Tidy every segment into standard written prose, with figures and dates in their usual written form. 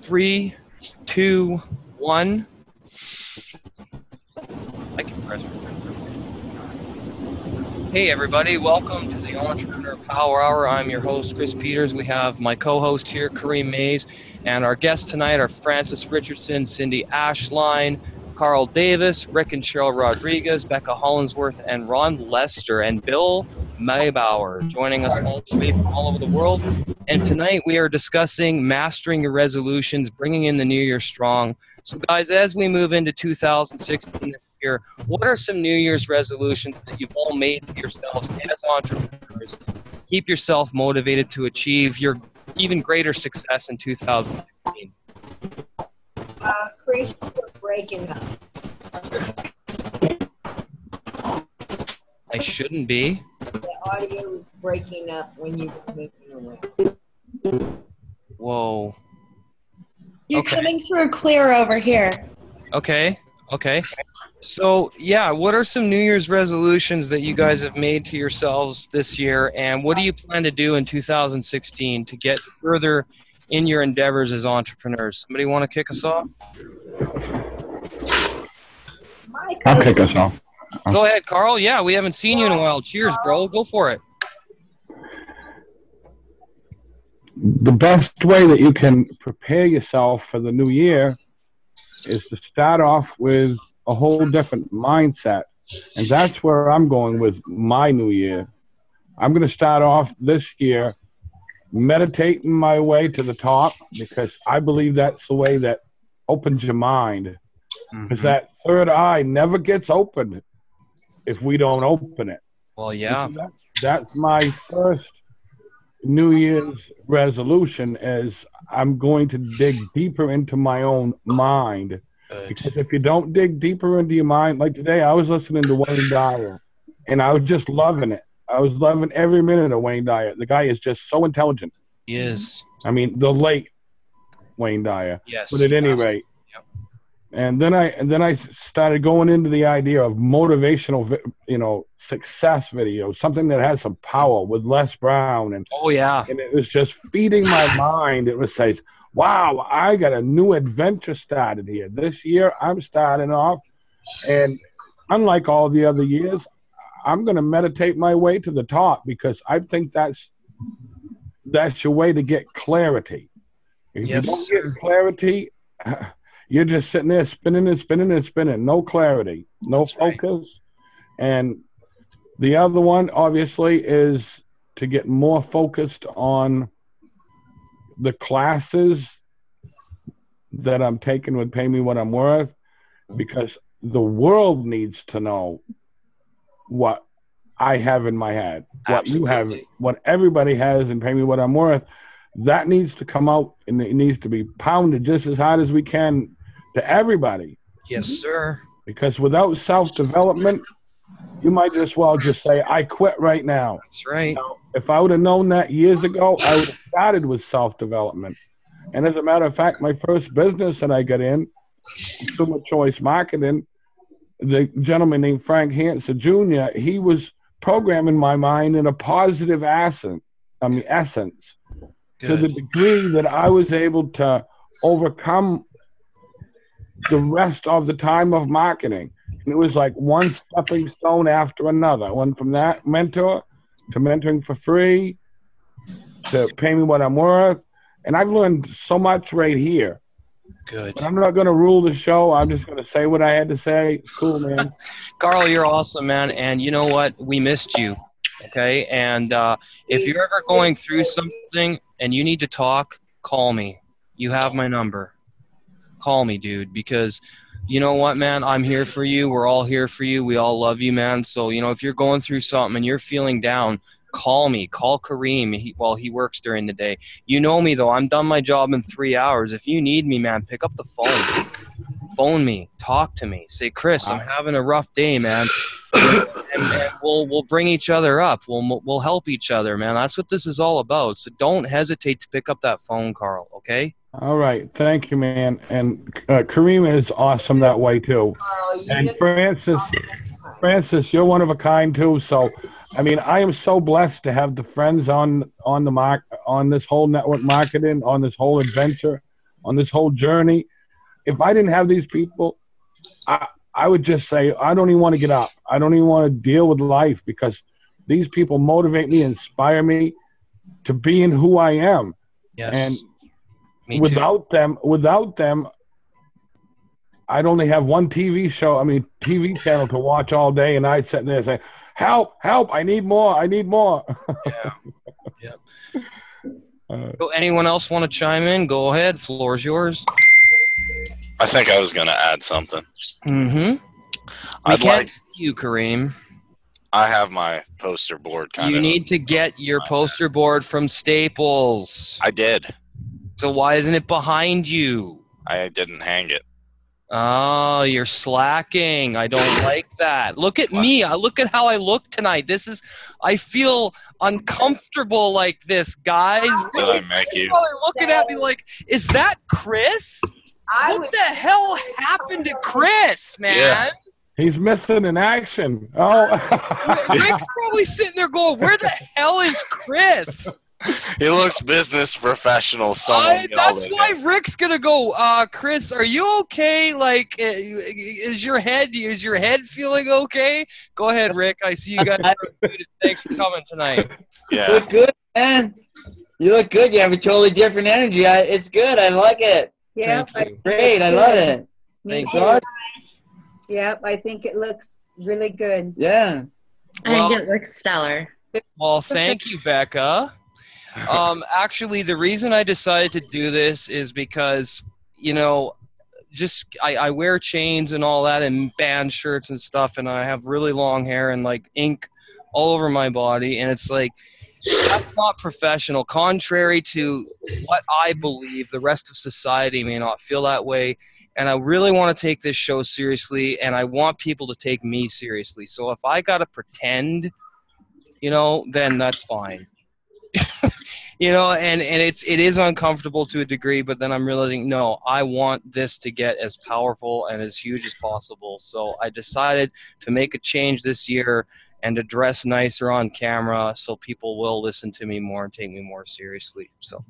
3, 2, 1. I can press. Hey everybody, welcome to the Entrepreneur Power Hour. I'm your host, Chris Peters. We have my co-host here, Kareem Mays, and our guests tonight are Francis Richardson, Cindy Ashline, Carl Davis, Rick and Cheryl Rodriguez, Becca Hollinsworth, and Ron Lester, and Bill Maybauer, joining us all the way from all over the world. And tonight we are discussing mastering your resolutions, bringing in the new year strong. So guys, as we move into 2016 this year, what are some New Year's resolutions that you've all made to yourselves as entrepreneurs? Keep yourself motivated to achieve your even greater success in 2016. Chris, you're breaking up. I shouldn't be. The audio is breaking up when you were moving away. Whoa. You're coming through clear over here. Okay. So, yeah, what are some New Year's resolutions that you guys have made to yourselves this year, and what do you plan to do in 2016 to get further in your endeavors as entrepreneurs? Somebody want to kick us off? I'll kick us off. Go ahead, Carl. Yeah, we haven't seen you in a while. Cheers, bro. Go for it. The best way that you can prepare yourself for the new year is to start off with a whole different mindset. And that's where I'm going with my new year. I'm going to start off this year meditating my way to the top, because I believe that's the way that opens your mind. Because that third eye never gets opened if we don't open it. Well, yeah. That's my first New Year's resolution, is I'm going to dig deeper into my own mind. Good. Because if you don't dig deeper into your mind, like today I was listening to Wayne Dyer, and I was just loving it. I was loving every minute of Wayne Dyer. The guy is just so intelligent. He is. I mean, the late Wayne Dyer. Yes. But at any rate. Yep. And then I started going into the idea of motivational, success videos, something that has some power with Les Brown. And oh, yeah. And it was just feeding my mind. It was saying, wow, I got a new adventure started here. This year I'm starting off, and unlike all the other years, I'm going to meditate my way to the top, because I think that's your way to get clarity. If you don't get clarity, you're just sitting there spinning and spinning and spinning. No clarity, no focus. Right. And the other one, obviously, is to get more focused on the classes that I'm taking with Pay Me What I'm Worth, because the world needs to know what I have in my head, what Absolutely. You have, what everybody has in Pay Me What I'm Worth. That needs to come out, and it needs to be pounded just as hard as we can to everybody. Yes, sir. Because without self-development, you might as well just say, I quit right now. That's right. Now, if I would have known that years ago, I would have started with self-development. And as a matter of fact, my first business that I got in, Consumer Choice Marketing, the gentleman named Frank Hansen Jr., he was programming my mind in a positive essence, to the degree that I was able to overcome the rest of the time of marketing. And it was like one stepping stone after another. I went from that mentor to mentoring for free to Pay Me What I'm Worth. And I've learned so much right here. Good. But I'm not going to rule the show. I'm just going to say what I had to say. It's cool, man. Carl, you're awesome, man. And you know what? We missed you. Okay? And if you're ever going through something and you need to talk, call me. You have my number. Call me, dude, because you know what, man? I'm here for you. We're all here for you. We all love you, man. So, if you're going through something and you're feeling down, call me. Call Kareem while he works during the day. You know me, though. I'm done my job in 3 hours. If you need me, man, pick up the phone. Phone me. Talk to me. Say, Chris, I'm having a rough day, man. And we'll bring each other up. We'll help each other, man. That's what this is all about. So don't hesitate to pick up that phone, Carl, okay? All right. Thank you, man. And Kareem is awesome that way, too. And Francis, you're one of a kind, too. So, I mean, I am so blessed to have the friends on this whole network marketing, on this whole adventure. on this whole journey. If I didn't have these people, I would just say, I don't even want to get up. I don't even want to deal with life, because these people motivate me, inspire me to being who I am. Yes. And Me without them, I'd only have one TV channel to watch all day, and I'd sit there and say, help, I need more. Yeah. So anyone else want to chime in? Go ahead. Floor is yours. I think I was going to add something. We can't see you, Kareem. I have my poster board You need to get your poster board from Staples. I did. So why isn't it behind you? I didn't hang it. Oh, you're slacking. I don't like that. Look at me. Look at how I look tonight. I feel uncomfortable like this, guys. Did I make you? People are looking at me like, is that Chris? What the hell happened to Chris, man? Yeah. He's missing in action. Oh, Rick's probably sitting there going, where the hell is Chris? He looks business professional. That's why Rick's gonna go. Chris, are you okay? Like, is your head feeling okay? Go ahead, Rick. I see you guys are muted. Thanks for coming tonight. Yeah. You look good, man. You look good. You have a totally different energy. It's good. I like it. Yeah, Great. I love it. Me Thank too. you. Yep, I think it looks really good. Yeah. I think it looks stellar. Well, thank you, Becca. Actually, the reason I decided to do this is because, I wear chains and all that and band shirts and stuff, and I have really long hair and like ink all over my body, and it's like, that's not professional. Contrary to what I believe, the rest of society may not feel that way, and I really want to take this show seriously, and I want people to take me seriously. So if I got to pretend, then that's fine. And it is uncomfortable to a degree, but then I'm realizing, no, I want this to get as powerful and as huge as possible. So I decided to make a change this year and to dress nicer on camera so people will listen to me more and take me more seriously. So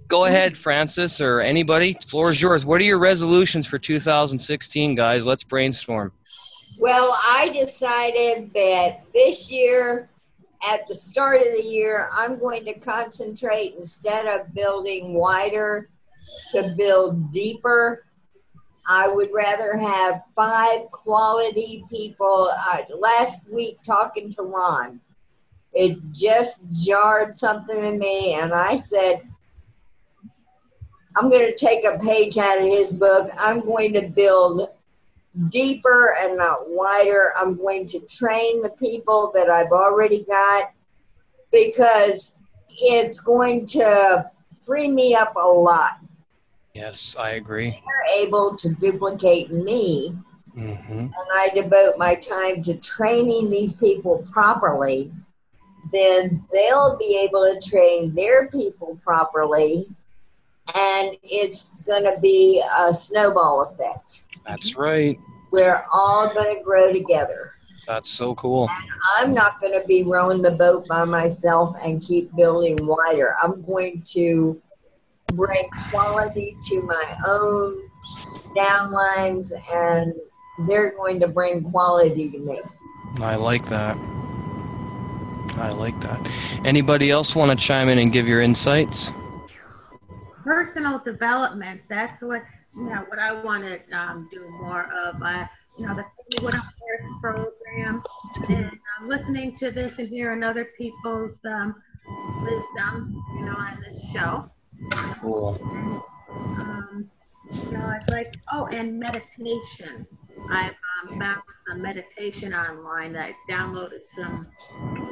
go ahead, Francis, or anybody. The floor is yours. What are your resolutions for 2016, guys? Let's brainstorm. Well, I decided that this year, at the start of the year, I'm going to concentrate, instead of building wider, to build deeper. I would rather have 5 quality people. Last week, talking to Ron, it just jarred something in me, and I said, I'm going to take a page out of his book. I'm going to build deeper and not wider. I'm going to train the people that I've already got, because it's going to free me up a lot. Yes, I agree. They're able to duplicate me, and I devote my time to training these people properly, then they'll be able to train their people properly, and it's going to be a snowball effect. That's right. We're all going to grow together. That's so cool. And I'm not going to be rowing the boat by myself and keep building wider. I'm going to bring quality to my own downlines, and they're going to bring quality to me. I like that. Anybody else want to chime in and give your insights? Personal development. That's what I want to do more of. The Family What Up There program, and listening to this and hearing other people's wisdom, on this show. Cool. It's like, and meditation. I've found some meditation online. I downloaded some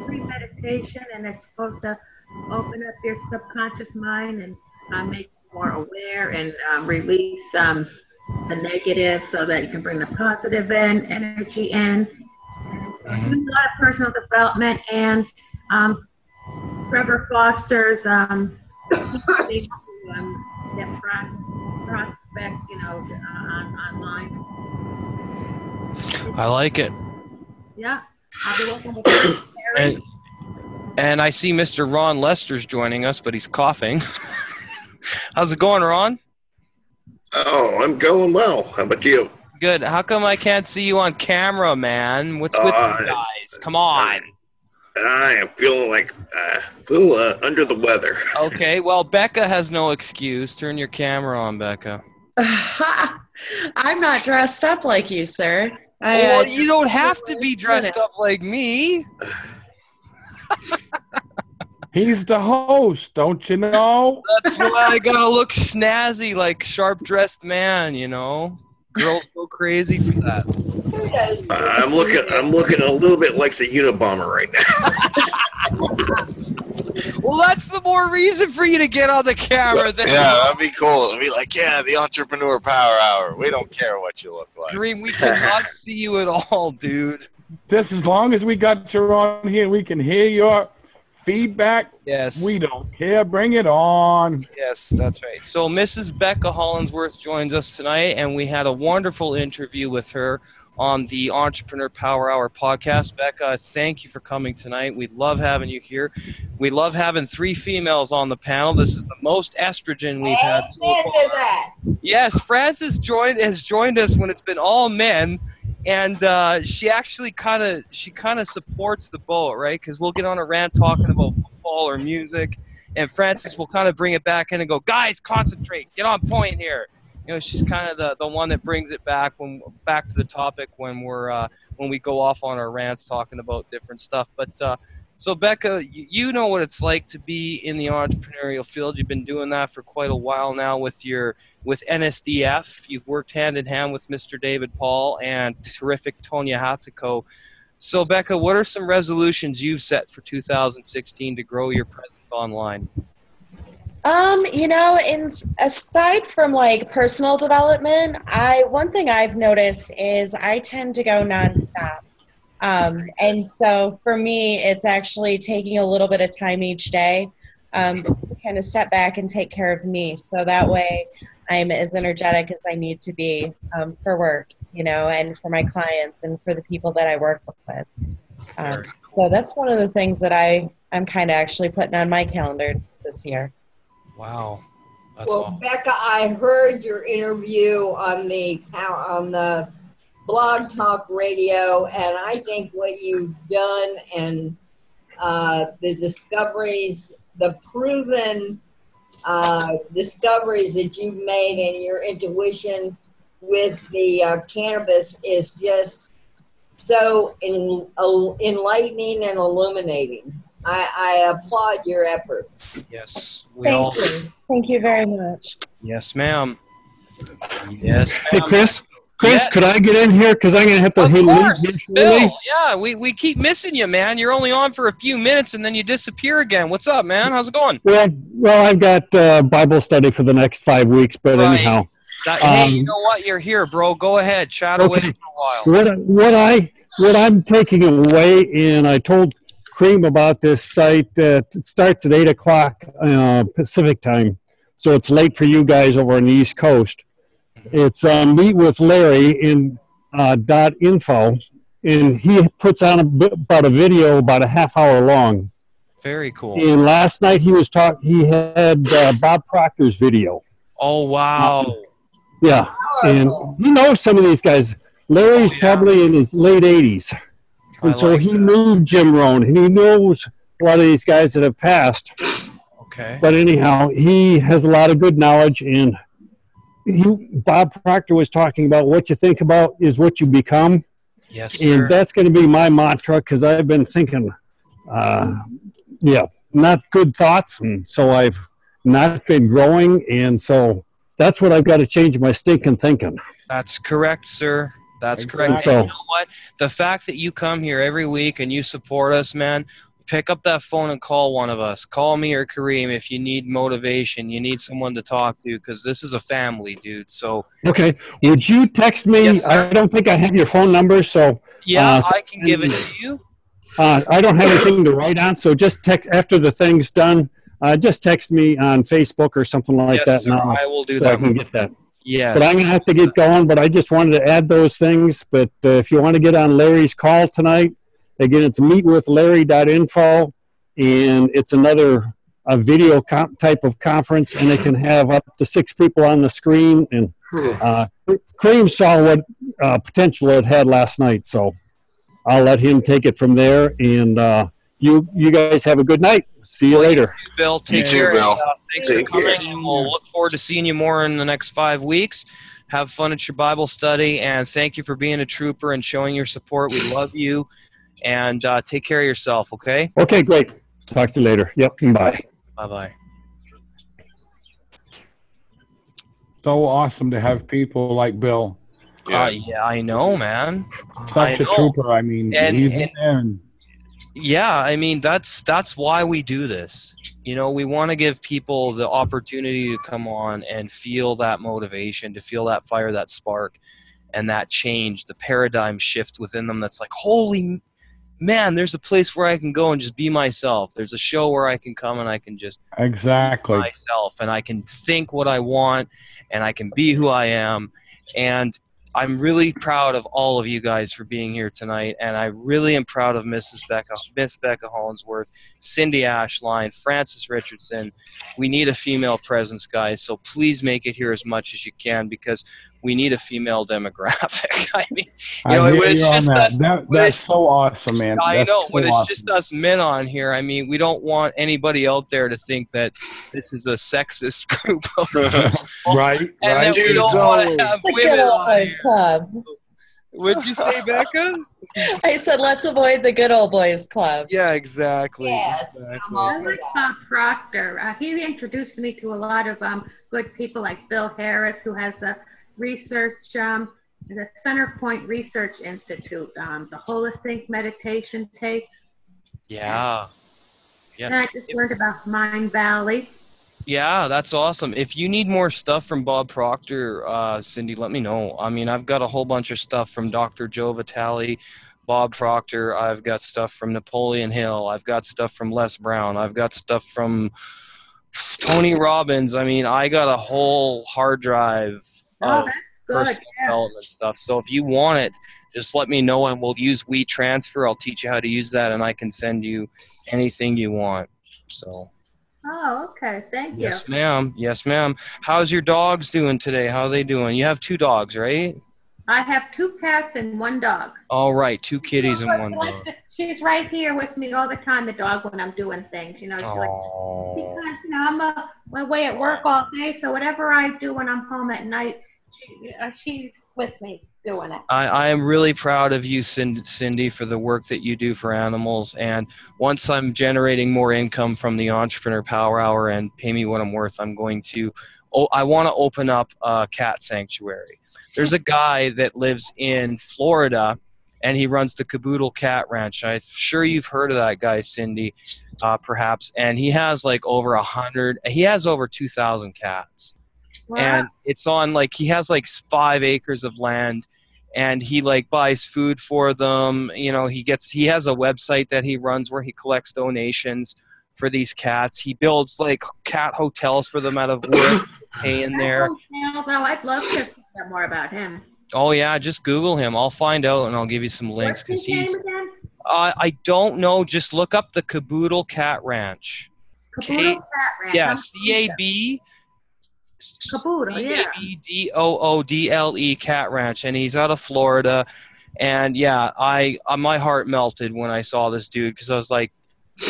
free meditation, and it's supposed to open up your subconscious mind and make you more aware and release the negative, so that you can bring the positive energy in. And a lot of personal development, and Trevor Foster's get prospects, online. I like it. Yeah, I'll be working with Mary. And I see Mr. Ron Lester's joining us, but he's coughing. How's it going, Ron? Oh, I'm going well. How about you? Good. How come I can't see you on camera, man? What's with you guys? Come on. I am feeling like a little under the weather. Okay, well, Becca has no excuse. Turn your camera on, Becca. I'm not dressed up like you, sir. Well, you don't have to be dressed up like me. He's the host, don't you know? That's why I gotta look snazzy, like sharp-dressed man. You know, girls go crazy for that. I'm looking a little bit like the Unabomber right now. Well, that's the more reason for you to get on the camera. Than that'd be cool. It'd be like, the Entrepreneur Power Hour. We don't care what you look like. Dream, we cannot see you at all, dude. Just as long as we got you on here, we can hear your feedback. Yes. We don't care. Bring it on. Yes, that's right. So Mrs. Becca Hollinsworth joins us tonight, and we had a wonderful interview with her on the Entrepreneur Power Hour podcast. Becca, thank you for coming tonight. We love having you here. We love having 3 females on the panel. This is the most estrogen we've had so far. Yes, Frances has joined us when it's been all men. And she actually kind of supports the boat, right? Because we'll get on a rant talking about football or music, and Frances will kind of bring it back in and go, guys, concentrate, get on point here. You know, she's kind of the one that brings it back to the topic when we go off on our rants talking about different stuff. But so Becca, you know what it's like to be in the entrepreneurial field. You've been doing that for quite a while now with NSDF. You've worked hand in hand with Mr. David Paul and terrific Tonya Hathiko. So Becca, what are some resolutions you've set for 2016 to grow your presence online? Aside from like personal development, one thing I've noticed is I tend to go nonstop. And so for me, it's actually taking a little bit of time each day to kind of step back and take care of me. So that way I'm as energetic as I need to be for work, and for my clients and for the people that I work with. So that's one of the things that I'm kind of actually putting on my calendar this year. Wow. That's well, awesome. Becca, I heard your interview on the Blog Talk Radio, and I think what you've done and the discoveries, the proven discoveries that you've made and your intuition with the cannabis is just so enlightening and illuminating. I applaud your efforts. Yes. Thank you very much. Yes, ma'am. Yes, ma'am. Hey, Chris, Yes. could I get in here? Because I'm going to have to Of course, leave Bill. Yeah, we keep missing you, man. You're only on for a few minutes, and then you disappear again. What's up, man? How's it going? Well, I've got Bible study for the next 5 weeks, but Right. anyhow. Hey, you know what? You're here, bro. Go ahead. Chat away for a while. What I'm taking away, and I told Cream about this site, it starts at 8 o'clock Pacific time, so it's late for you guys over on the East Coast. It's Meet with Larry in .info, and he puts on about a video about a half hour long. Very cool. And last night he had Bob Proctor's video. Oh, wow. Yeah, and you know some of these guys. Larry's probably in his late 80s. And so he knew Jim Rohn, and he knows a lot of these guys that have passed. Okay. But anyhow, he has a lot of good knowledge, and Bob Proctor was talking about what you think about is what you become. Yes, sir. And that's going to be my mantra, because I've been thinking, not good thoughts, and so I've not been growing, and so that's what I've got to change my stinking thinking. That's correct, sir. That's correct. So, and you know what? The fact that you come here every week and you support us, man, pick up that phone and call one of us. Call me or Kareem if you need motivation. You need someone to talk to, because this is a family, dude. So okay. Would you text me? Yes, I don't think I have your phone number, so yeah, I can give it to you. I don't have anything to write on, so just text after the thing's done. Just text me on Facebook or something like that. Sir, now, I will do so that. I can get that. Yes. But I'm going to have to get going, but I just wanted to add those things. But if you want to get on Larry's call tonight, again, it's meetwithlarry.info, and it's another a video type of conference, and they can have up to 6 people on the screen. And Cream saw what potential it had last night, so I'll let him take it from there. And you guys have a good night. See you later. You too, Bill. Take care. Thanks for coming, and we'll look forward to seeing you more in the next 5 weeks. Have fun at your Bible study, and thank you for being a trooper and showing your support. We love you, and take care of yourself, okay? Okay, great. Talk to you later. Yep, bye. Bye-bye. So awesome to have people like Bill. Yeah, I know, man. Such a trooper. I mean, yeah, I mean, that's why we do this. You know, we want to give people the opportunity to come on and feel that motivation, to feel that fire, that spark, and that change, the paradigm shift within them that's like, holy man, there's a place where I can go and just be myself. There's a show where I can come and I can just be myself, and I can think what I want, and I can be who I am. And I'm really proud of all of you guys for being here tonight, and I really am proud of Miss Becca Hollinsworth, Cindy Ashline, Francis Richardson. We need a female presence, guys, so please make it here as much as you can, because we need a female demographic. I mean, it's just us. That's so awesome, man. I know, when it's just us men on here, I mean, we don't want anybody out there to think that this is a sexist group of right. And that we don't want to have women on here. Club. What'd you say, Becca? I said, let's avoid the good old boys club. Yeah, exactly. Yes, exactly. I like Bob Proctor. He introduced me to a lot of good people like Bill Harris, who has the research, the Centerpoint Research Institute, the Holistic Meditation tapes. Yeah. And I just learned about Mind Valley. Yeah, that's awesome. If you need more stuff from Bob Proctor, Cindy, let me know. I mean, I've got a whole bunch of stuff from Dr. Joe Vitale, Bob Proctor. I've got stuff from Napoleon Hill. I've got stuff from Les Brown. I've got stuff from Tony Robbins. I mean, I got a whole hard drive of personal development stuff. So if you want it, just let me know, and we'll use WeTransfer. I'll teach you how to use that, and I can send you anything you want. So. Oh, okay. Thank you. Yes, ma'am. Yes, ma'am. How's your dogs doing today? How are they doing? You have 2 dogs, right? I have 2 cats and 1 dog. All right, 2 kitties and 1 dog. She's right here with me all the time, the dog, when I'm doing things. You know, because I'm away at work all day, so whatever I do when I'm home at night, she's with me doing it. I am really proud of you, Cindy, for the work that you do for animals. And once I'm generating more income from the Entrepreneur Power Hour and Pay Me What I'm Worth, I'm going to I want to open up a cat sanctuary. There's a guy that lives in Florida, and he runs the Caboodle Cat Ranch. I'm sure you've heard of that guy, Cindy, perhaps. And he has like over 100. He has over 2,000 cats. Wow. And it's on he has 5 acres of land, and he buys food for them. You know, he has a website that he runs where he collects donations for these cats. He builds cat hotels for them out of wood, hay in there. I'd love to hear more about him. Oh yeah, just Google him. I'll find out and I'll give you some links. What's his name again? I don't know. Just look up the Caboodle Cat Ranch. Caboodle Cat Ranch. Yeah, CAB. Caboodle, yeah. CABDOODLE Cat Ranch, and he's out of Florida. And yeah, my heart melted when I saw this dude, because I was like,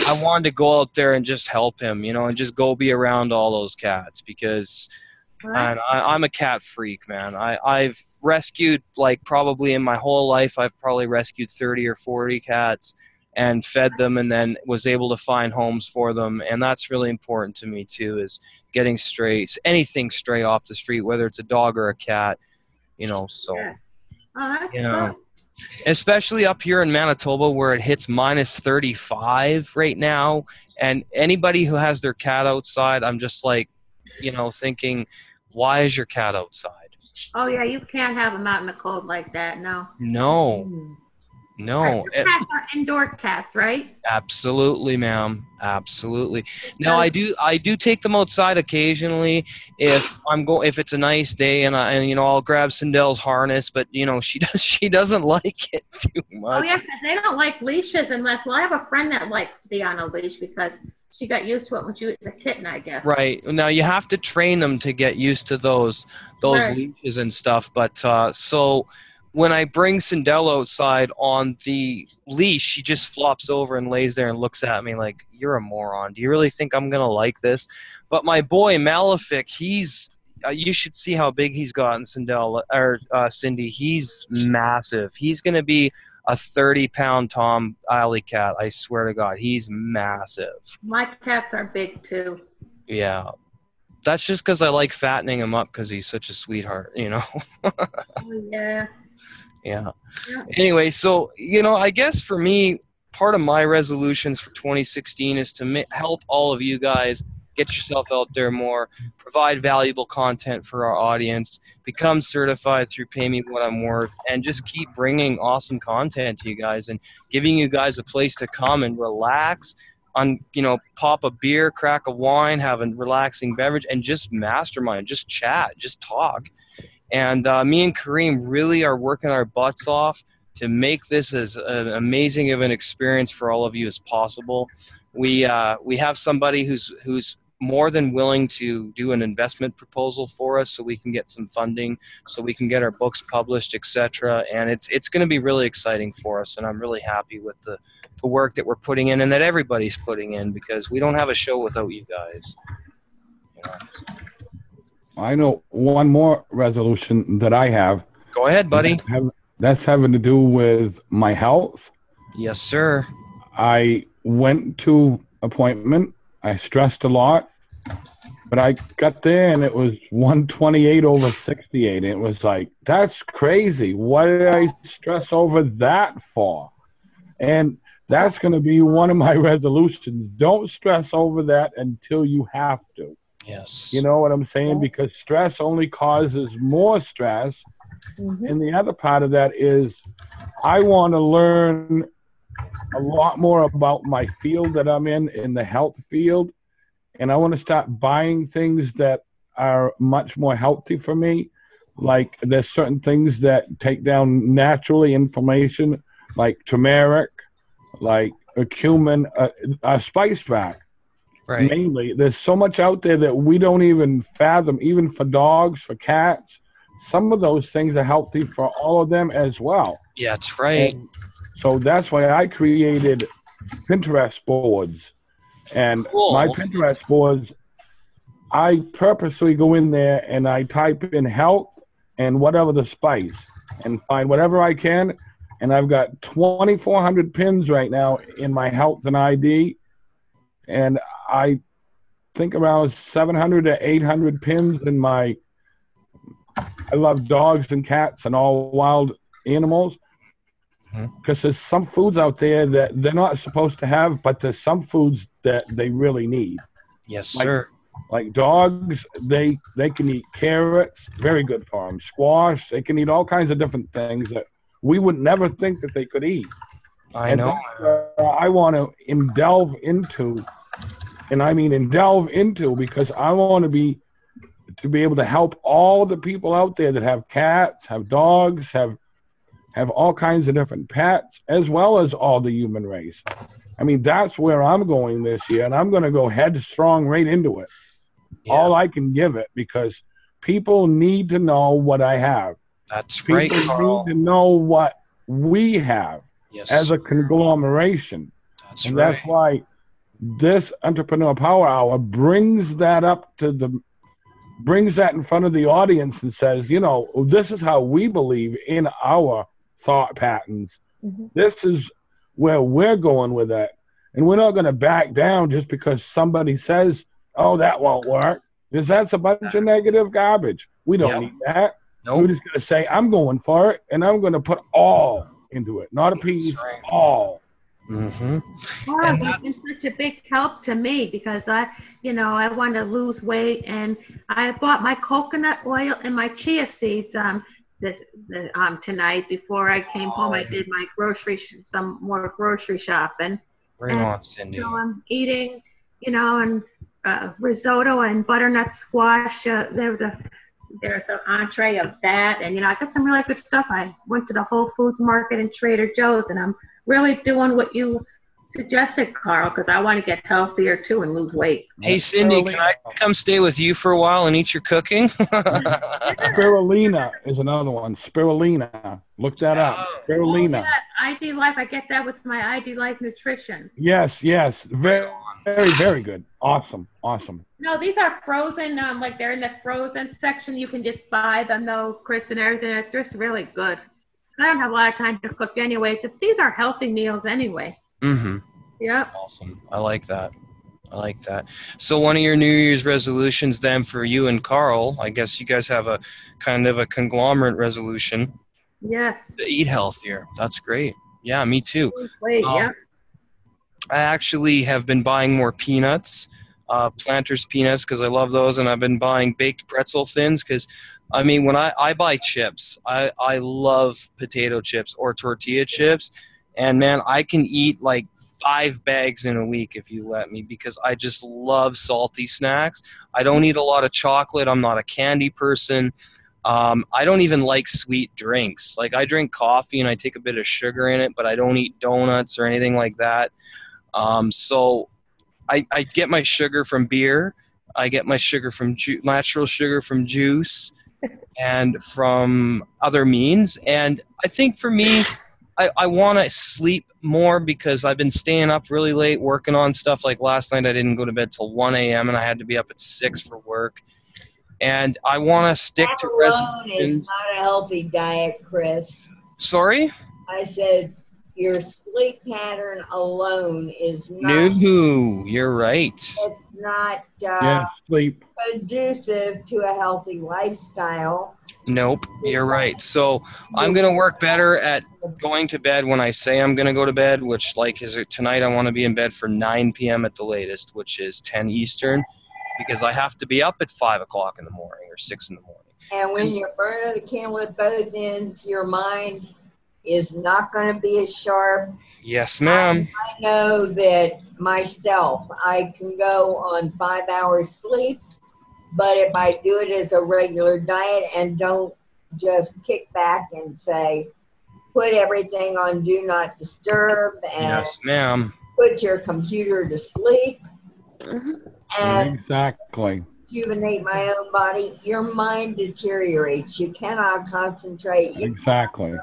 I wanted to go out there and just help him, and just go be around all those cats, because I'm a cat freak, man. I've rescued probably in my whole life, I've probably rescued 30 or 40 cats and fed them, and then was able to find homes for them. And that's really important to me too, is getting anything stray off the street, whether it's a dog or a cat, so, good. Especially up here in Manitoba, where it hits minus 35 right now. And anybody who has their cat outside, I'm just thinking, why is your cat outside? Oh yeah, you can't have them out in the cold like that. No. No. Cats are indoor cats, right? Absolutely, ma'am. Absolutely. Now, I do take them outside occasionally if it's a nice day, and I'll grab Cindel's harness, but she doesn't like it too much. Oh yeah, because they don't like leashes unless. Well, I have a friend that likes to be on a leash because she got used to it when she was a kitten, I guess. Right. Now you have to train them to get used to those Right. leashes and stuff. But so when I bring Cinderella outside on the leash, she just flops over and lays there and looks at me like, "You're a moron. Do you really think I'm gonna like this?" But my boy Malefic, he's you should see how big he's gotten, Cindy. He's massive. He's gonna be a 30-pound Tom Alley cat. I swear to God, he's massive. My cats are big too. Yeah. That's just because I like fattening him up because he's such a sweetheart, you know? Oh, yeah. Yeah. Yeah. Anyway, so, you know, I guess for me, part of my resolutions for 2016 is to help all of you guys get yourself out there more, provide valuable content for our audience, become certified through Pay Me What I'm Worth, and just keep bringing awesome content to you guys and giving you guys a place to come and relax, pop a beer, crack a wine, have a relaxing beverage, and just mastermind, just chat, just talk. And me and Kareem really are working our butts off to make this as amazing of an experience for all of you as possible. We have somebody who's more than willing to do an investment proposal for us so we can get some funding, so we can get our books published, etc. And it's going to be really exciting for us, and I'm really happy with the work that we're putting in and that everybody's putting in, because we don't have a show without you guys. You know? I know one more resolution that I have. Go ahead, buddy. That's having to do with my health. Yes, sir. I went to appointment. I stressed a lot, but I got there and it was 128 over 68. And it was like, that's crazy. What did I stress over that for? And that's going to be one of my resolutions. Don't stress over that until you have to. Yes. You know what I'm saying? Because stress only causes more stress. Mm-hmm. And the other part of that is I want to learn a lot more about my field that I'm in the health field. And I want to start buying things that are much more healthy for me. Like there's certain things that take down naturally inflammation, like turmeric, like a cumin, a spice rack. Right. Mainly, there's so much out there that we don't even fathom, even for dogs, for cats. Some of those things are healthy for all of them as well. Yeah, that's right. And so that's why I created Pinterest boards. And cool. My Pinterest boards, I purposely go in there and I type in health and whatever the spice and find whatever I can. And I've got 2,400 pins right now in my health and ID. And I think around 700 to 800 pins in my, I love dogs and cats and all wild animals. Because there's some foods out there that they're not supposed to have, but there's some foods that they really need. Yes, sir. Like dogs, they can eat carrots, very good for them. Squash, they can eat all kinds of different things that we would never think that they could eat. I know. I want to delve into, and I mean delve into, because I want to be able to help all the people out there that have cats, have dogs, have all kinds of different pets, as well as all the human race. I mean, that's where I'm going this year, and I'm going to go headstrong right into it. Yeah. All I can give it, because people need to know what I have. That's right, Carl. People need to know what we have as a conglomeration. That's why this Entrepreneur Power Hour brings that in front of the audience and says, you know, this is how we believe in our thought patterns. Mm-hmm. This is where we're going with it. And we're not going to back down just because somebody says, oh, that won't work. Because that's a bunch of negative garbage. We don't need that. Nope. We're just going to say, I'm going for it, and I'm going to put all into it. Not a piece, all. Mm-hmm. Well, it's been such a big help to me, because I want to lose weight, and I bought my coconut oil and my chia seeds tonight. Before I came home, I did my some more grocery shopping. Right on, Cindy. So I'm eating, and risotto and butternut squash. There's an entree of that, and I got some really good stuff. I went to the Whole Foods market and Trader Joe's, and I'm really doing what you suggested, Carl, because I want to get healthier too and lose weight. Hey, Cindy, can I come stay with you for a while and eat your cooking? Spirulina is another one. Spirulina. Look that up. Spirulina. Oh, yeah, ID Life. I get that with my ID Life Nutrition. Yes, yes. Very, very, very good. Awesome, awesome. No, these are frozen. Like they're in the frozen section. You can just buy them, though, Chris, and everything. They're just really good. I don't have a lot of time to cook anyway. So these are healthy meals anyway. Mm-hmm. Yeah. Awesome. I like that. I like that. So one of your New Year's resolutions then for you and Carl, I guess you guys have a kind of a conglomerate resolution. Yes. To eat healthier. That's great. Yeah, me too. Wait, yeah. I actually have been buying more peanuts, Planters peanuts, because I love those, and I've been buying baked pretzel thins because, I mean, when I buy chips, I love potato chips or tortilla chips, and man, I can eat like 5 bags in a week if you let me, because I just love salty snacks. I don't eat a lot of chocolate. I'm not a candy person. I don't even like sweet drinks. Like I drink coffee and I take a bit of sugar in it, but I don't eat donuts or anything like that. So I get my sugar from beer. I get my sugar from natural sugar from juice and from other means. And I think for me, I want to sleep more because I've been staying up really late working on stuff. Like last night I didn't go to bed till 1 a.m. and I had to be up at 6 for work. And I want to stick to resolutions. That alone is not a healthy diet, Chris. Sorry? I said your sleep pattern alone is not. No, you're right. It's not sleep. conducive to a healthy lifestyle. Nope, you're right. So I'm going to work better at going to bed when I say I'm going to go to bed, which like is tonight I want to be in bed for 9 p.m. at the latest, which is 10 Eastern, because I have to be up at 5 o'clock in the morning or 6 in the morning. And when you're burning the candle at both ends, your mind is not going to be as sharp. Yes, ma'am. I know that myself, I can go on 5 hours sleep, but if I do it as a regular diet and don't just kick back and say, put everything on do not disturb and yes, ma'am. Put your computer to sleep and exactly rejuvenate my own body, your mind deteriorates. You cannot concentrate. Exactly.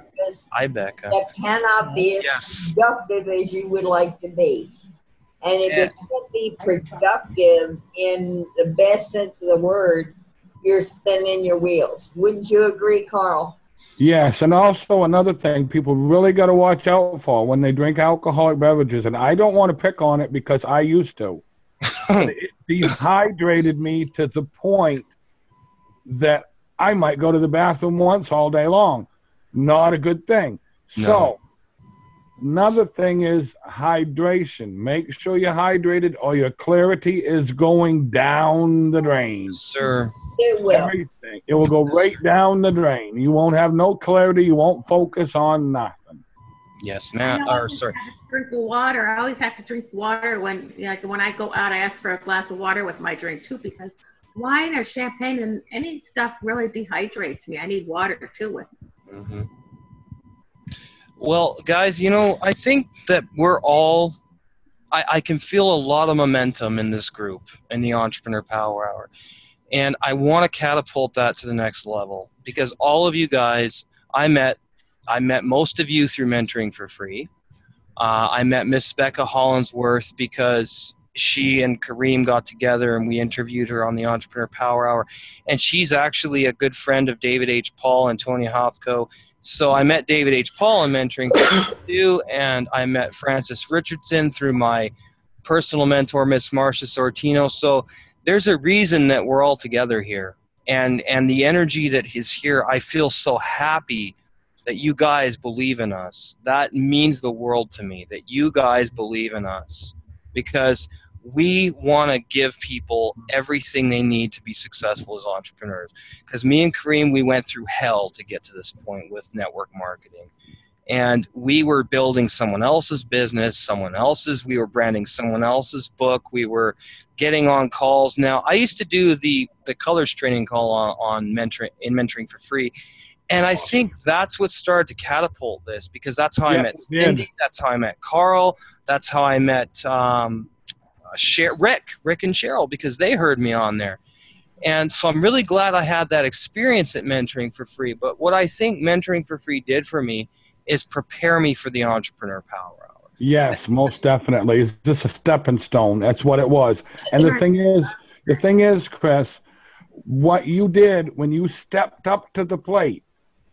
Hi, Becca. That cannot be as productive as you would like to be. And if it can't be productive in the best sense of the word, you're spinning your wheels. Wouldn't you agree, Carl? Yes, and also another thing people really got to watch out for when they drink alcoholic beverages, and I don't want to pick on it because I used to. It dehydrated me to the point that I might go to the bathroom once all day long. Not a good thing. No. So another thing is hydration. Make sure you're hydrated or your clarity is going down the drain. Sir. It will. Everything. It will go right down the drain. You won't have no clarity. You won't focus on nothing. Yes, ma'am. Sorry. Drink water. I always have to drink water when I go out. I ask for a glass of water with my drink too, because wine or champagne and any stuff really dehydrates me. I need water too with it. Mm-hmm. Well, guys, I think that we're all. I can feel a lot of momentum in this group in the Entrepreneur Power Hour, and I want to catapult that to the next level because all of you guys, I met most of you through Mentoring for Free. I met Miss Becca Hollinsworth because she and Kareem got together and we interviewed her on the Entrepreneur Power Hour. And she's actually a good friend of David H. Paul and Tony Hothko. So I met David H. Paul in Mentoring for Free, and I met Francis Richardson through my personal mentor, Miss Marcia Sortino. So there's a reason that we're all together here. And the energy that is here, I feel so happy that you guys believe in us. That means the world to me, that you guys believe in us, because we want to give people everything they need to be successful as entrepreneurs. Because me and Kareem, we went through hell to get to this point with network marketing. And we were building someone else's business, we were branding someone else's book, we were getting on calls. Now, I used to do the colors training call on Mentoring for Free. And I think that's what started to catapult this, because that's how I met it did. Cindy. That's how I met Carl. That's how I met Rick and Cheryl, because they heard me on there. And so I'm really glad I had that experience at Mentoring for Free. But what I think Mentoring for Free did for me is prepare me for the Entrepreneur Power Hour. Yes, most definitely. It's just a stepping stone. That's what it was. And the thing is, Chris, what you did when you stepped up to the plate,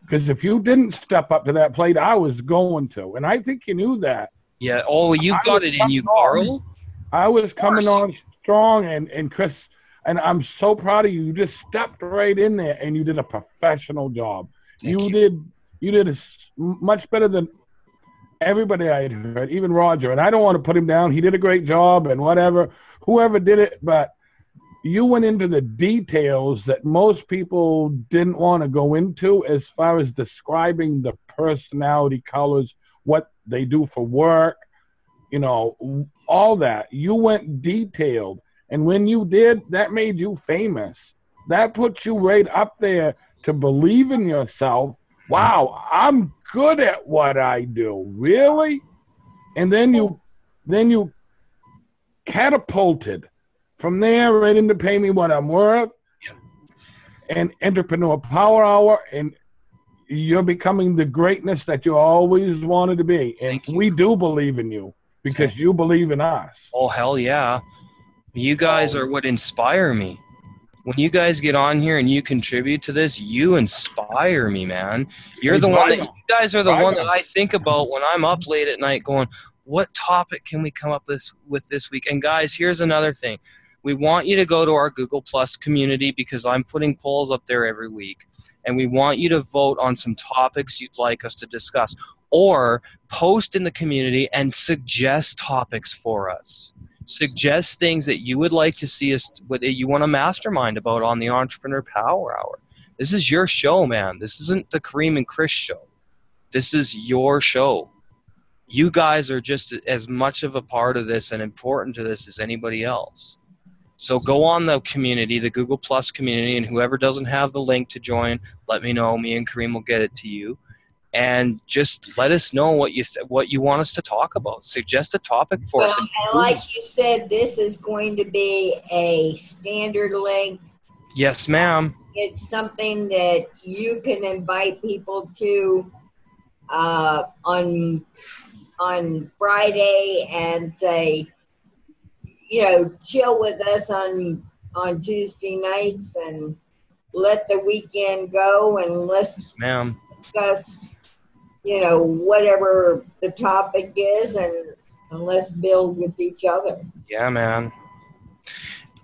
because if you didn't step up to that plate, I was going to. And I think you knew that. Yeah. Oh, you got it in you, Carl. I was coming on strong, and Chris, and I'm so proud of you. You just stepped right in there, and you did a professional job. You did much better than everybody I had heard, even Roger. And I don't want to put him down. He did a great job, and whoever did it, but you went into the details that most people didn't want to go into, as far as describing the personality colors, what they do for work, all that. You went detailed. And when you did, that made you famous. That puts you right up there to believe in yourself. Wow, I'm good at what I do. Really? And then you catapulted from there right into Pay Me What I'm Worth and Entrepreneur Power Hour, and you're becoming the greatness that you always wanted to be. And we do believe in you because you believe in us. Oh, hell yeah. You guys are what inspire me. When you guys get on here and you contribute to this, you inspire me, man. You're the one that you guys are the one that I think about when I'm up late at night going, what topic can we come up with this week? And guys, here's another thing. We want you to go to our Google Plus community, because I'm putting polls up there every week. And we want you to vote on some topics you'd like us to discuss, or post in the community and suggest topics for us. Suggest things that you would like to see us, what you want to mastermind about on the Entrepreneur Power Hour. This is your show, man. This isn't the Kareem and Chris show. This is your show. You guys are just as much of a part of this and important to this as anybody else. So go on the community, the Google Plus community, and whoever doesn't have the link to join, let me know. Me and Kareem will get it to you. And just let us know what you want us to talk about. Suggest a topic for us. And like you said, this is going to be a standard link. Yes, ma'am. It's something that you can invite people to on Friday and say, chill with us on Tuesday nights and let the weekend go, and let's discuss, whatever the topic is, and let's build with each other. Yeah, man.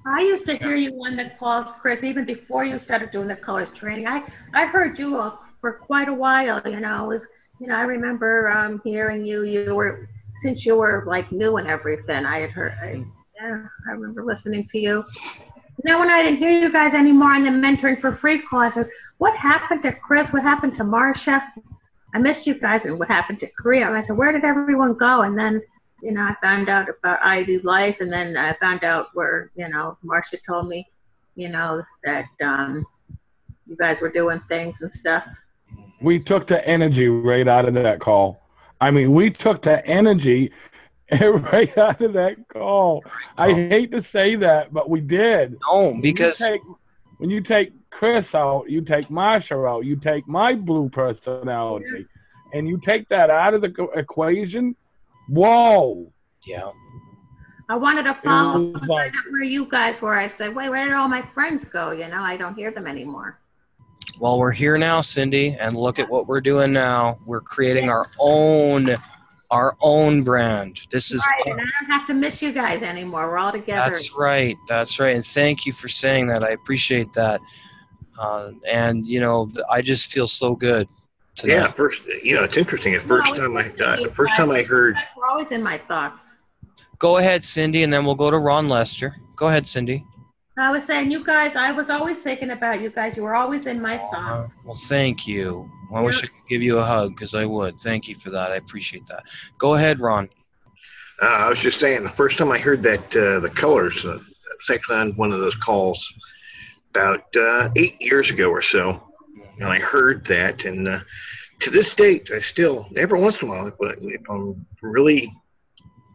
I used to hear you on the calls, Chris, even before you started doing the colors training. I heard you for quite a while. I remember hearing you. Since you were like new and everything, I had heard. I remember listening to you. Now, when I didn't hear you guys anymore on the Mentoring for Free call, I said, what happened to Chris? What happened to Marcia? I missed you guys, and what happened to Korea? And I said, where did everyone go? And then, I found out about ID Life, and then I found out where, Marcia told me, that you guys were doing things and stuff. We took the energy right out of that call. I mean, we took the energy right out of that call. I hate to say that, but we did. No, because when you take Chris out, you take Marsha out, you take my blue personality, and you take that out of the equation. Whoa. Yeah. I wanted to follow up find out where you guys were. I said, wait, where did all my friends go? I don't hear them anymore. Well, we're here now, Cindy, and look at what we're doing now. We're creating our own brand. This is right, and I don't have to miss you guys anymore. We're all together. That's right. And thank you for saying that. I appreciate that. And I just feel so good tonight. Yeah, it's interesting. The first time I heard, we're always in my thoughts. Go ahead, Cindy, and then we'll go to Ron Lester. Go ahead, Cindy. I was saying, you guys, I was always thinking about you guys. You were always in my thoughts. Well, thank you. I wish I could give you a hug, because I would. Thank you for that. I appreciate that. Go ahead, Ron. I was just saying, the first time I heard that the colors section on one of those calls about 8 years ago or so, and I heard that, and to this date, I still, every once in a while, but if I'm really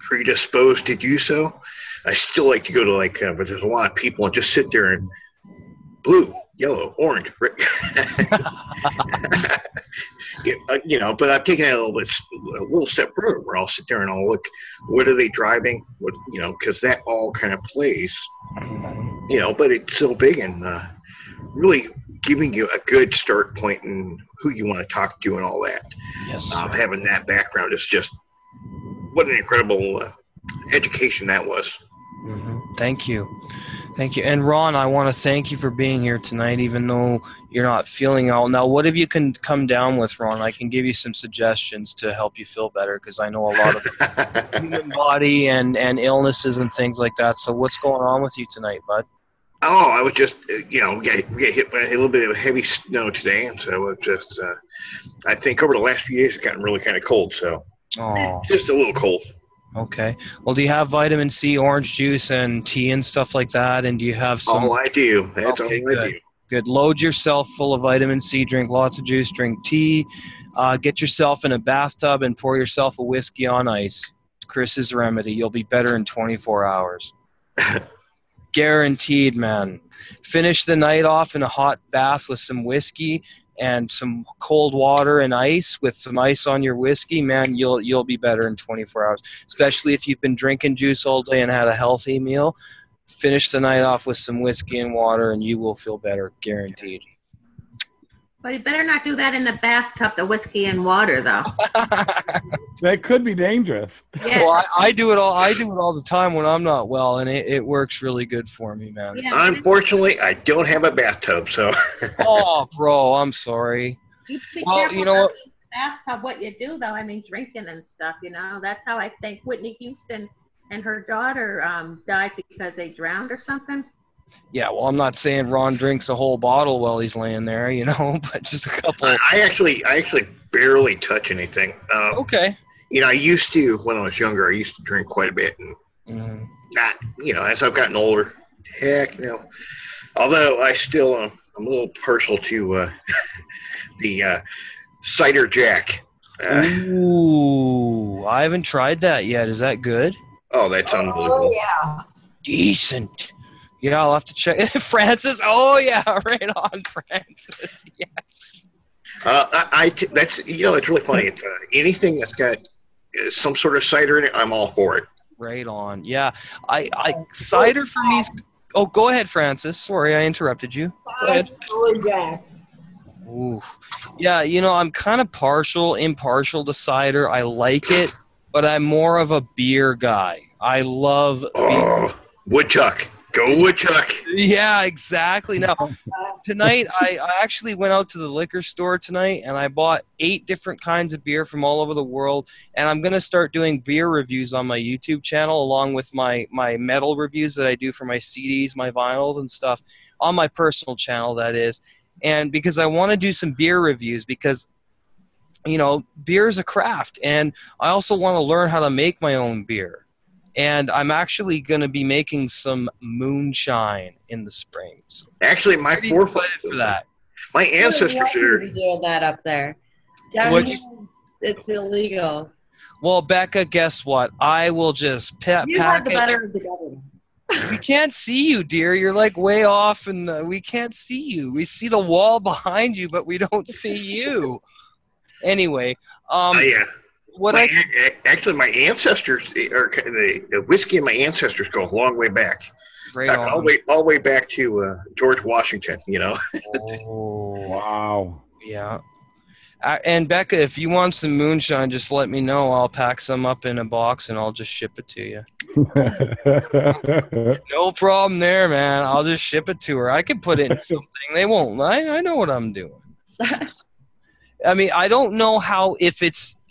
predisposed to do so, I still like to go to but there's a lot of people and just sit there and blue, yellow, orange, red. But I've taken it a little step further where I'll sit there and I'll look, what are they driving? What, because that all kind of plays, but it's so big and really giving you a good start point and who you want to talk to and all that. Yes. Having that background is just, what an incredible education that was. Mm-hmm. Thank you. And Ron, I want to thank you for being here tonight, even though you're not feeling well. Now, what have you can come down with, Ron? I can give you some suggestions to help you feel better, because I know a lot of human body and illnesses and things like that. So what's going on with you tonight, bud? Oh, I was just, we get hit by a little bit of heavy snow today, and so it just, I think over the last few days it's gotten really kind of cold, so just a little cold. Okay. Well, do you have vitamin C, orange juice, and tea and stuff like that? And do you have some? Oh, I do. That's all I do. Good. Load yourself full of vitamin C. Drink lots of juice. Drink tea. Get yourself in a bathtub and pour yourself a whiskey on ice. Chris's remedy. You'll be better in 24 hours. Guaranteed, man. Finish the night off in a hot bath with some whiskey and some cold water and ice with some ice on your whiskey, man, you'll be better in 24 hours. Especially if you've been drinking juice all day and had a healthy meal. Finish the night off with some whiskey and water and you will feel better, guaranteed. But you better not do that in the bathtub, the whiskey and water, though. That could be dangerous. Yeah. Well, I do it all the time when I'm not well, and it works really good for me, man. Yeah. Unfortunately, I don't have a bathtub, so. Oh, bro, I'm sorry. You be Well, careful you know what? in the bathtub what you do, though. I mean, drinking and stuff, That's how I think Whitney Houston and her daughter died because they drowned or something. Yeah, well, I'm not saying Ron drinks a whole bottle while he's laying there, but just a couple. I actually barely touch anything. Okay. I used to, when I was younger, I used to drink quite a bit. And not, as I've gotten older, heck no. Although I still, I'm a little partial to the cider jack. Ooh, I haven't tried that yet. Is that good? Oh, that's unbelievable. Oh, yeah. Decent. Yeah, I'll have to check. Francis, oh yeah, right on, Francis. Yes. That's it's really funny. Anything that's got some sort of cider in it, I'm all for it. Right on. Yeah, I cider for me. Oh, go ahead, Francis. Sorry, I interrupted you. Go ahead. Jack. Ooh. Yeah, I'm kind of impartial to cider. I like it, but I'm more of a beer guy. I love beer. Woodchuck. Go Woodchuck. Yeah, exactly. Now, tonight, I actually went out to the liquor store tonight, and I bought 8 different kinds of beer from all over the world, and I'm going to start doing beer reviews on my YouTube channel, along with my metal reviews that I do for my CDs, my vinyls, and stuff, on my personal channel, that is. And because I want to do some beer reviews, because, beer is a craft, and I also want to learn how to make my own beer. And I'm actually going to be making some moonshine in the spring. So actually, my forefathers for that. My ancestors are doing that up there. Down here, it's illegal. Well, Becca, guess what? I will just pack You have the better of the governments. We can't see you, dear. You're like way off, and we can't see you. We see the wall behind you, but we don't see you. Anyway, yeah. Actually, my ancestors, or the whiskey in my ancestors go a long way back. Right all the way back to George Washington, Oh, wow. Yeah. And Becca, if you want some moonshine, just let me know. I'll pack some up in a box and I'll just ship it to you. No problem there, man. I'll just ship it to her. I can put it in something. They won't. I know what I'm doing. I mean, I don't know how,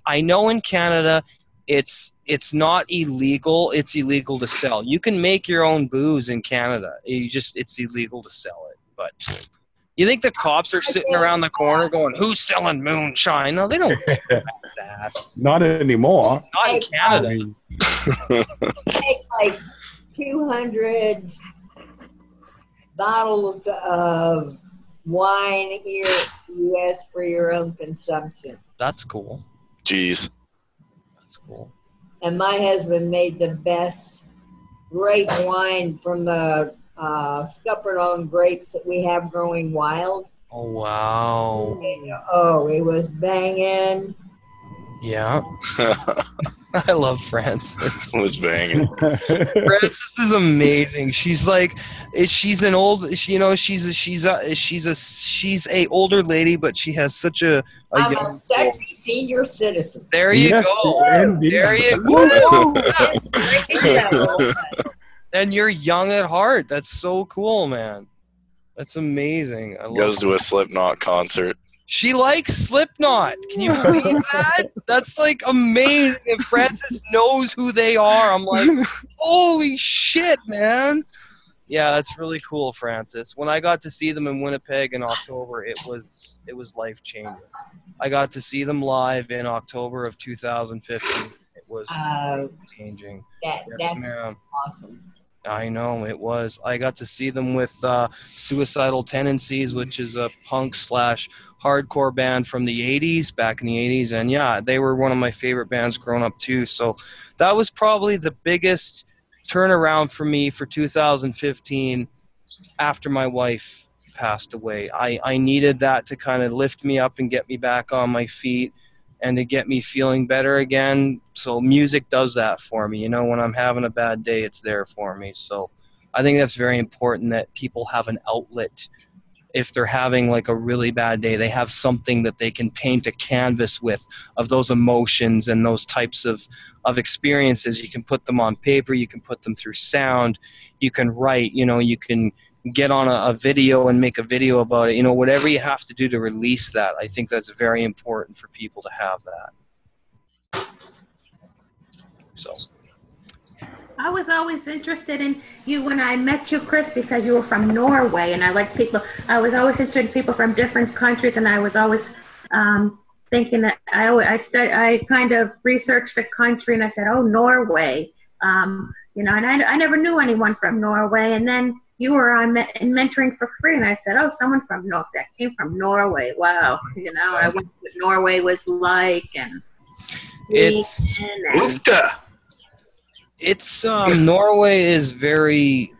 I know in Canada it's not illegal. It's illegal to sell. You can make your own booze in Canada. It's illegal to sell it. But you think the cops are sitting around the corner going, "Who's selling moonshine?" No, they don't. Not anymore. Not in Canada. Take like 200 bottles of wine here in the U.S. for your own consumption. That's cool. Jeez. That's cool. And my husband made the best grape wine from the Scuppernong grapes that we have growing wild. Oh, wow. Oh, it was banging. Yeah. I love Frances. Was banging. Frances is amazing. She's like, she's an old, she's a older lady, but she has such a I'm young a sexy senior citizen. There you Yes, go. indeed. There you go. And you're young at heart. That's so cool, man. That's amazing. I love Goes to a Slipknot concert. She likes Slipknot. Can you believe that? That's like amazing. And Frances knows who they are. I'm like, holy shit, man. Yeah, that's really cool, Frances. When I got to see them in Winnipeg in October, it was life changing. I got to see them live in October of 2015. It was life changing. That's awesome. I know, it was. I got to see them with Suicidal Tendencies, which is a punk / hardcore band from the 80s, back in the 80s. And yeah, they were one of my favorite bands growing up too. So that was probably the biggest turnaround for me for 2015 after my wife passed away. I needed that to kind of lift me up and get me back on my feet and to get me feeling better again. So music does that for me. You know, when I'm having a bad day, it's there for me. So I think that's very important that people have an outlet. If they're having like a really bad day, they have something that they can paint a canvas with of those emotions and those types of experiences. You can put them on paper, you can put them through sound, you can write, you know, you can get on a video and make a video about it, you know, whatever you have to do to release that. I think that's very important for people to have that. So I was always interested in you when I met you, Chris, because you were from Norway, and I like people. I was always interested in people from different countries, and I was always thinking that I kind of researched the country, and I said, oh, Norway, you know, and I never knew anyone from Norway, and then you were on mentoring for free, and I said, oh, someone from Norway that came from Norway, wow, you know, I wondered what Norway was like, and it's Norway is very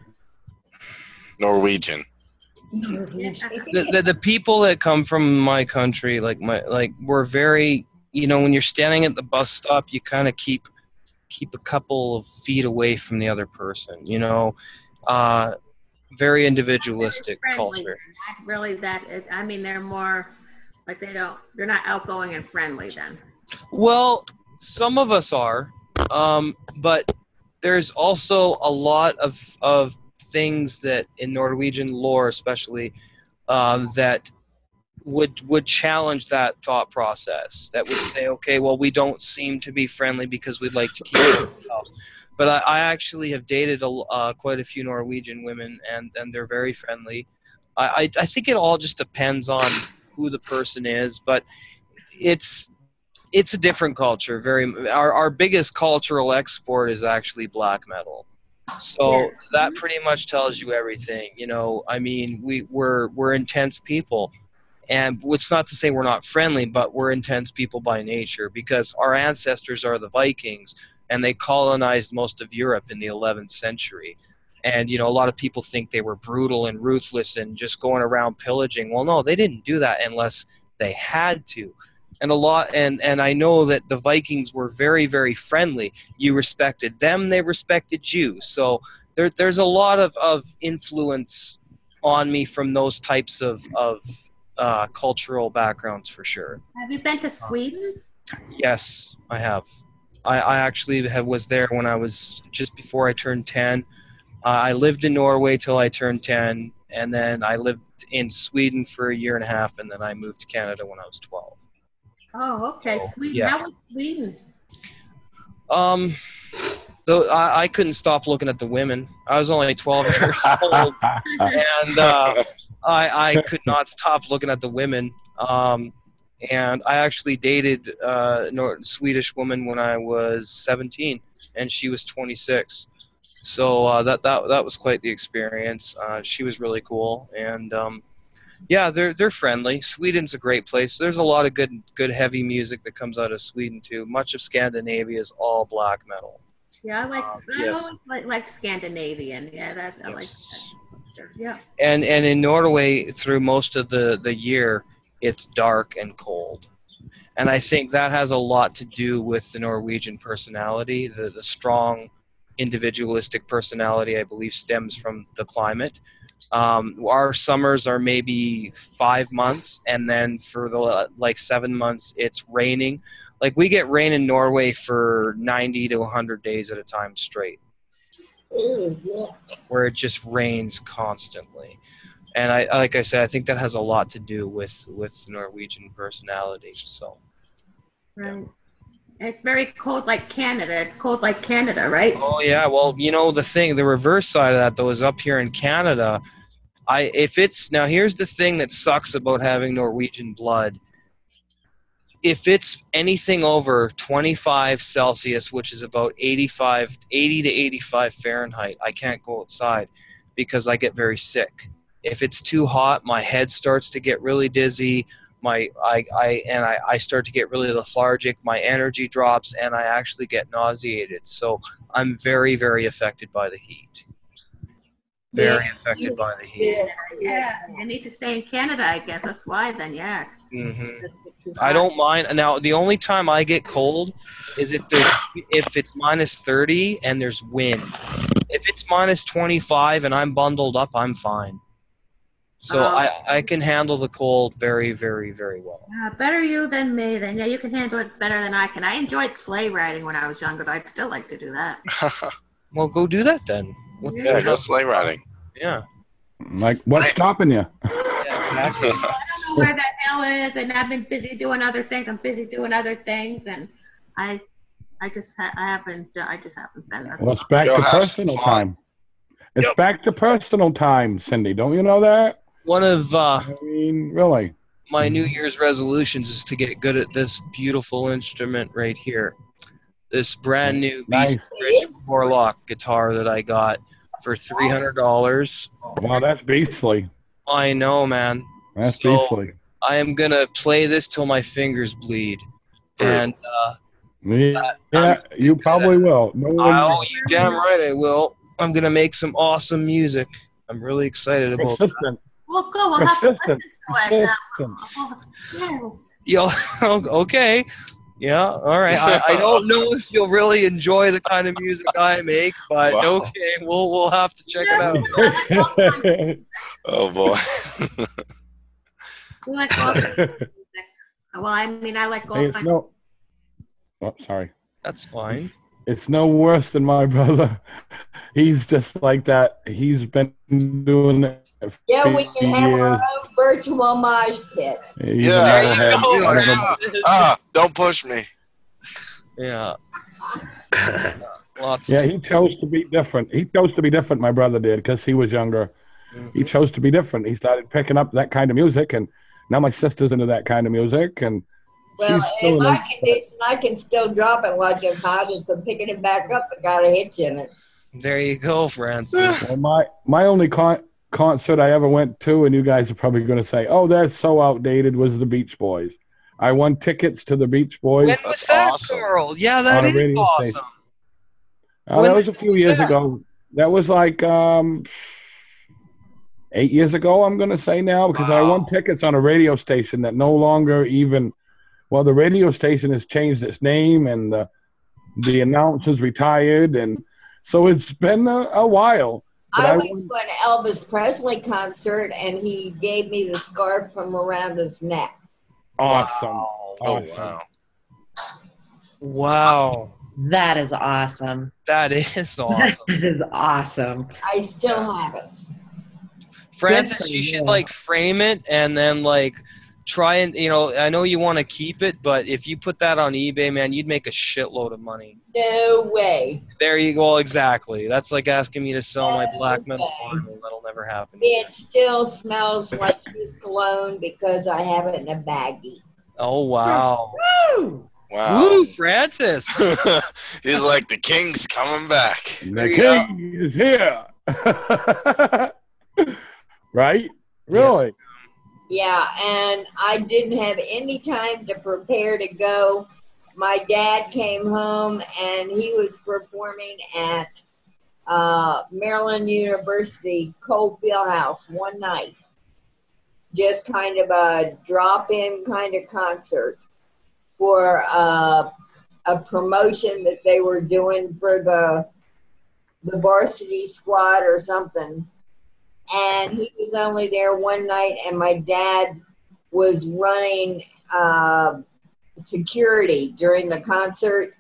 Norwegian. The people that come from my country, we're very, you know, when you're standing at the bus stop, you kind of keep a couple of feet away from the other person, you know. Very individualistic culture. Not really that. I mean, they're more like they're not outgoing and friendly then. Well, some of us are, but there's also a lot of things that in Norwegian lore, especially, that would challenge that thought process. That would say, okay, well, we don't seem to be friendly because we'd like to keep ourselves. But I actually have dated quite a few Norwegian women, and they're very friendly. I think it all just depends on who the person is, but it's a different culture. Our biggest cultural export is actually black metal. So that pretty much tells you everything. You know, I mean, we're intense people. And it's not to say we're not friendly, but we're intense people by nature because our ancestors are the Vikings, and they colonized most of Europe in the 11th century. And, you know, a lot of people think they were brutal and ruthless and just going around pillaging. Well, no, they didn't do that unless they had to. And I know that the Vikings were very, very friendly. You respected them, they respected you. So there's a lot of influence on me from those types of cultural backgrounds for sure. Have you been to Sweden? Yes, I have. I actually was there when I was just before I turned 10. I lived in Norway till I turned 10, and then I lived in Sweden for a year and a half, and then I moved to Canada when I was 12. Oh, okay. So, Sweden. yeah. How was Sweden? Though I couldn't stop looking at the women. I was only 12 years old, and I could not stop looking at the women. And I actually dated a Swedish woman when I was 17, and she was 26. So that was quite the experience. She was really cool, and Yeah, they're friendly. Sweden's a great place. There's a lot of good heavy music that comes out of Sweden too. Much of Scandinavia is all black metal. Yeah, I Yes. always like Scandinavian. Yeah, I like Yes. that. Yeah. And in Norway, through most of the year, it's dark and cold. And I think that has a lot to do with the Norwegian personality. The strong individualistic personality, I believe, stems from the climate. Our summers are maybe 5 months, and then for the 7 months, it's raining. Like, we get rain in Norway for 90 to 100 days at a time straight, Ew, yeah. where it just rains constantly. And like I said, I think that has a lot to do with Norwegian personality. So. Right. And it's very cold like Canada. It's cold like Canada, right? Oh yeah, well, the reverse side of that though is up here in Canada. Now here's the thing that sucks about having Norwegian blood. If it's anything over 25 Celsius, which is about 80 to 85 Fahrenheit, I can't go outside because I get very sick. If it's too hot, my head starts to get really dizzy. I start to get really lethargic. My energy drops, and I actually get nauseated. So I'm very, very affected by the heat. Very affected by the heat. Yeah. I need to stay in Canada, I guess. That's why then, yeah. I don't mind. Now, the only time I get cold is if it's minus 30 and there's wind. If it's minus 25 and I'm bundled up, I'm fine. So I can handle the cold very, very, very well. Better you than me then. Yeah, you can handle it better than I can. I enjoyed sleigh riding when I was younger, though. I'd still like to do that. Well, go do that then. Yeah, go sleigh riding. Yeah. Like, what's stopping you? Yeah, exactly. I don't know where that hell is, and I've been busy doing other things. I'm busy doing other things, and I just haven't been. Well, it's back to personal time. It's back to personal time, Cindy. Don't you know that? One of really, my New Year's resolutions is to get good at this beautiful instrument right here. This brand new Beast Rich Warlock guitar that I got for $300. Wow, that's beastly. I know, man. That's beastly. I am gonna play this till my fingers bleed, and you probably will. No one you damn right I will. I'm gonna make some awesome music. I'm really excited about that. Well, go. We'll have to listen to it. Yeah, okay. Yeah, all right. I don't know if you'll really enjoy the kind of music I make, but okay, we'll have to check it out. Oh boy. You like all kinds of music. Well, I mean, I like all kinds. Oh, sorry. That's fine. It's no worse than my brother. He's just like that. He's been doing it. Yeah, we can have our own virtual mosh pit. Don't push me. Yeah. He chose to be different. He chose to be different, my brother did, because he was younger. He chose to be different. He started picking up that kind of music, and now my sister's into that kind of music, and well, in my condition, I can still drop it like it's hot, and from picking it back up, it got a hitch in it. There you go, Francis. Well, my only concert I ever went to, and you guys are probably going to say, "Oh, that's so outdated," was the Beach Boys. I won tickets to the Beach Boys. When was that, Carl? Yeah, that is awesome. That was a few years ago. That was like 8 years ago, I'm going to say now, because I won tickets on a radio station that no longer even. Well, the radio station has changed its name, and the announcer's retired, and so it's been a while. I went to an Elvis Presley concert, and he gave me the scarf from around his neck. Awesome. Wow. Oh, wow. Wow. That is awesome. That is awesome. That is awesome. I still have it. Francis, you should frame it and then try and, I know you want to keep it, but if you put that on eBay, man, you'd make a shitload of money. No way. There you go. Exactly. That's like asking me to sell my black metal vinyl. That'll never happen. It still smells like his cologne because I have it in a baggie. Oh, wow. Woo! Wow. Woo, Francis. He's like, the king's coming back. The king is here. Right? Really? Yeah, and I didn't have any time to prepare to go. My dad came home and he was performing at Maryland University Cole Fieldhouse one night. Just kind of a drop-in kind of concert for a promotion that they were doing for the varsity squad or something. And he was only there one night, and my dad was running security during the concert,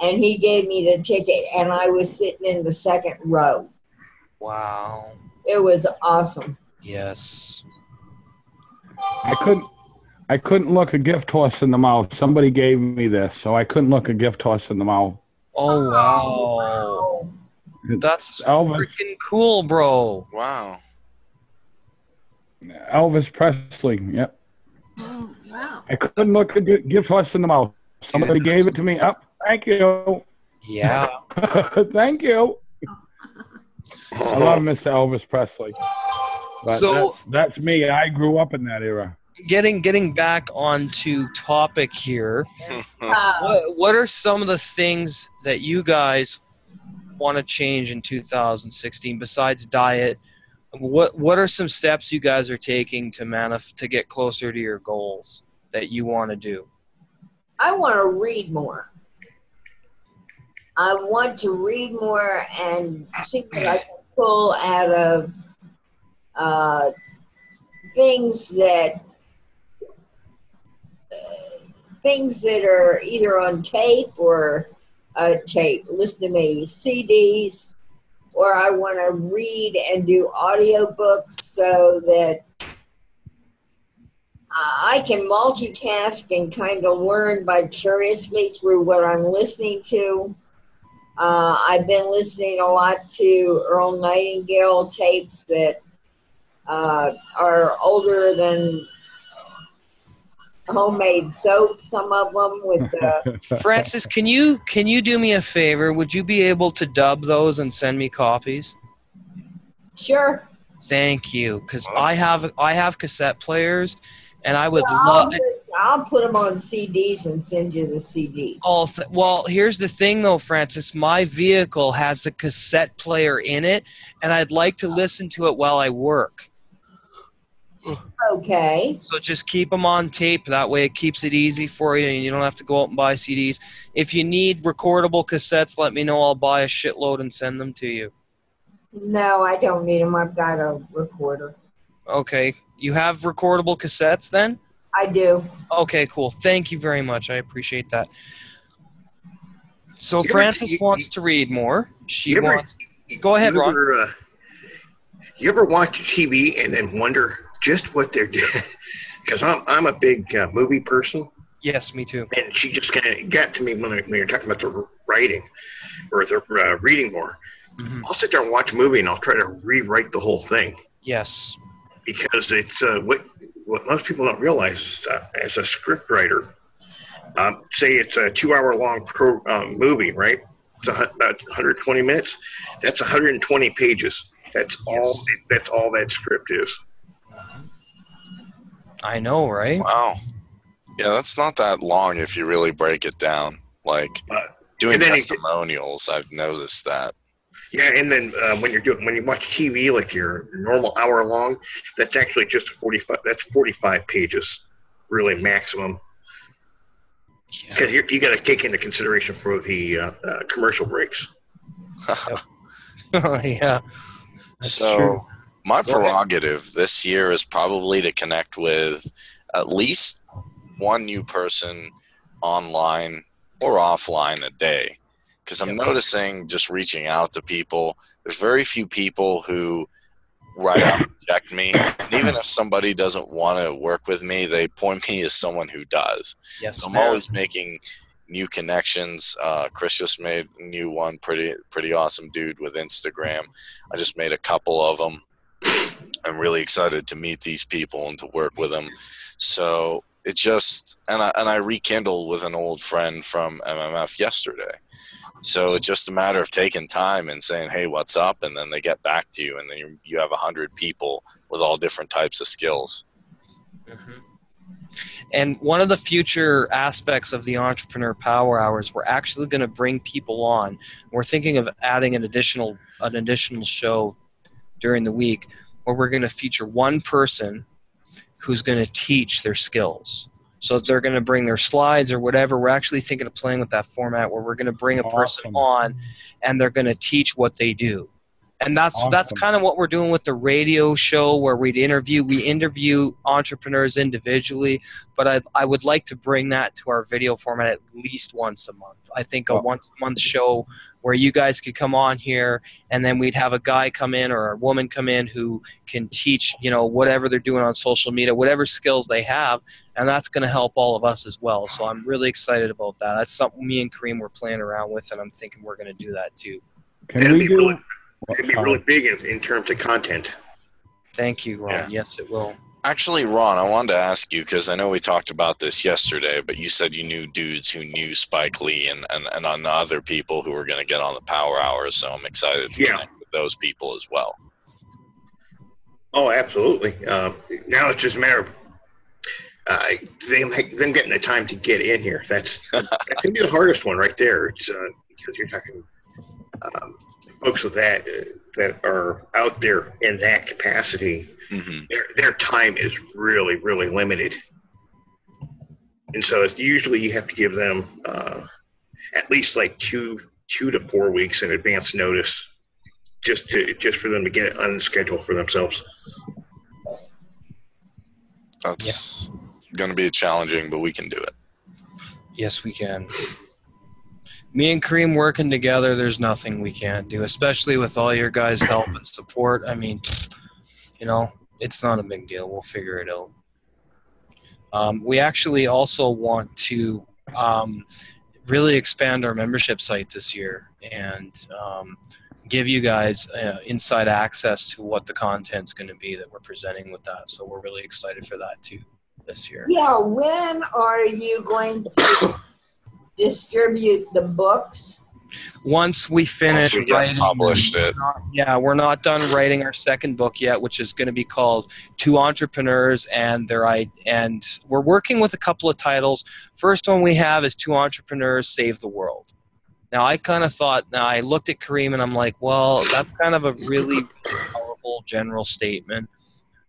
and he gave me the ticket, and I was sitting in the second row. Wow. It was awesome. Yes. I couldn't look a gift horse in the mouth. Somebody gave me this, so I couldn't look a gift horse in the mouth. Oh, wow. That's Elvis. freaking cool, bro. Wow. Elvis Presley. Yep. Oh, wow. I couldn't look a gift horse in the mouth. Somebody gave it to me. Thank you. Yeah. Thank you. I love Mr. Elvis Presley. But So that's me. I grew up in that era. getting back onto topic here, what are some of the things that you guys want to change in 2016 besides diet? What are some steps you guys are taking to get closer to your goals that you want to do? I want to read more. I want to read more and see what I can pull out of things that are either on tape or listen to me, CDs, or I want to read and do audiobooks so that I can multitask and kind of learn vicariously through what I'm listening to. I've been listening a lot to Earl Nightingale tapes that are older than homemade soap, some of them with Francis, can you do me a favor? Would you be able to dub those and send me copies? Sure. Thank you, because I have cassette players, and I would Well, love. I'll put them on CDs and send you the CDs. Oh, well, here's the thing, though, Francis. My vehicle has a cassette player in it, and I'd like to listen to it while I work. Okay. So just keep them on tape. That way it keeps it easy for you, and you don't have to go out and buy CDs. If you need recordable cassettes, let me know. I'll buy a shitload and send them to you. No, I don't need them. I've got a recorder. Okay. You have recordable cassettes then? I do. Okay, cool. Thank you very much. I appreciate that. So Francis wants to read more. Go ahead, Ron. You ever watch TV and then wonder just what they're doing? Because I'm a big movie person. Yes, me too. And she just kind of got to me when you're talking about the writing or the reading more. Mm-hmm. I'll sit there and watch a movie and I'll try to rewrite the whole thing. Yes. Because it's what most people don't realize as a script writer, say it's a 2-hour-long movie, right? It's about 120 minutes. That's 120 pages. That's all. That's all that script is. I know, right? Wow. Yeah, that's not that long if you really break it down. Like doing testimonials, I've noticed that. Yeah, and then when you watch TV, like your normal hour long, that's actually just 45. That's 45 pages, really maximum. Because you got to take into consideration for the commercial breaks. Yeah. So true. My prerogative this year is probably to connect with at least one new person online or offline a day. Because I'm noticing just reaching out to people, there's very few people who right out reject me. And even if somebody doesn't want to work with me, they point me as someone who does. Yes, so I'm always making new connections. Chris just made a new one, pretty awesome dude with Instagram. I just made a couple of them. I'm really excited to meet these people and to work with them. So it just, and I rekindled with an old friend from MMF yesterday. So it's just a matter of taking time and saying, hey, what's up? And then they get back to you, and then you have 100 people with all different types of skills. Mhm. And one of the future aspects of the Entrepreneur Power Hours, we're actually going to bring people on. We're thinking of adding an additional show during the week where we're going to feature one person who's going to teach their skills. So they're going to bring their slides or whatever. We're actually thinking of playing with that format where we're going to bring a person Awesome. on and they're going to teach what they do. And that's Awesome. kind of what we're doing with the radio show where we interview entrepreneurs individually, but I would like to bring that to our video format at least once a month. I think a once a month show where you guys could come on here and then we'd have a guy come in or a woman come in who can teach, whatever they're doing on social media, whatever skills they have, and that's going to help all of us as well. So I'm really excited about that. That's something me and Kareem were playing around with, and I'm thinking we're going to do that too. It'd be really big in terms of content. Thank you, Ron. Yeah. Yes, it will. Actually, Ron, I wanted to ask you, because I know we talked about this yesterday, but you said you knew dudes who knew Spike Lee and on other people who were going to get on the Power Hour, so I'm excited to connect with those people as well. Oh, absolutely. Now it's just a matter of them getting the time to get in here. That can be the hardest one right there. It's because you're talking folks with that are out there in that capacity. Mm-hmm. Their time is really, really limited, and so it's usually you have to give them at least like 2 to 4 weeks in advance notice, just for them to get it on schedule for themselves. That's going to be challenging, but we can do it. Yes, we can. Me and Kareem working together, there's nothing we can't do, especially with all your guys' help and support. I mean, it's not a big deal. We'll figure it out. We actually also want to really expand our membership site this year and give you guys inside access to what the content's going to be that we're presenting with that. So we're really excited for that too this year. Yeah, when are you going to distribute the books? Once we finish writing, published it. We're not done writing our second book yet, which is going to be called Two Entrepreneurs and we're working with a couple of titles. First one we have is Two Entrepreneurs Save the World. Now I looked at Kareem and I'm like, well, that's kind of a really powerful general statement.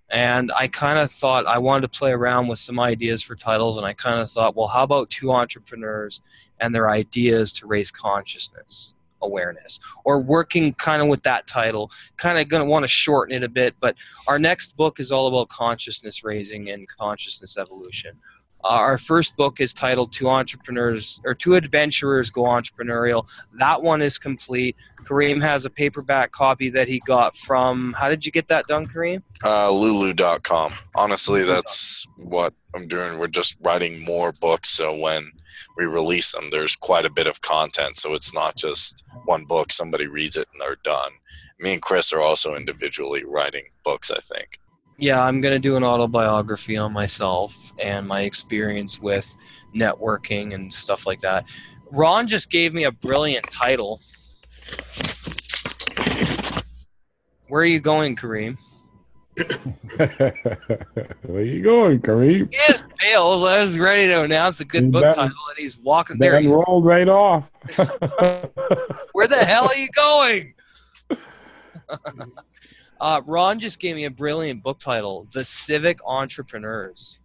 And I kind of thought I wanted to play around with some ideas for titles, and I kind of thought, well, how about two entrepreneurs and their ideas to raise consciousness awareness? Or working kind of with that title, kind of going to want to shorten it a bit, but our next book is all about consciousness raising and consciousness evolution. Our first book is titled Two Adventurers Go Entrepreneurial. That one is complete. Kareem has a paperback copy that he got from, how did you get that done, Kareem? Lulu.com. Honestly, that's what I'm doing. We're just writing more books, so when we release them, there's quite a bit of content, so it's not just one book. Somebody reads it and they're done. Me and Chris are also individually writing books, I think. Yeah, I'm going to do an autobiography on myself and my experience with networking and stuff like that. Ron just gave me a brilliant title. Where are you going, Kareem? Where you going, Kareem? He just bailed. I was ready to announce a good book title, and he's walking there. Then rolled right off. Where the hell are you going? Ron just gave me a brilliant book title, The Civic Entrepreneurs.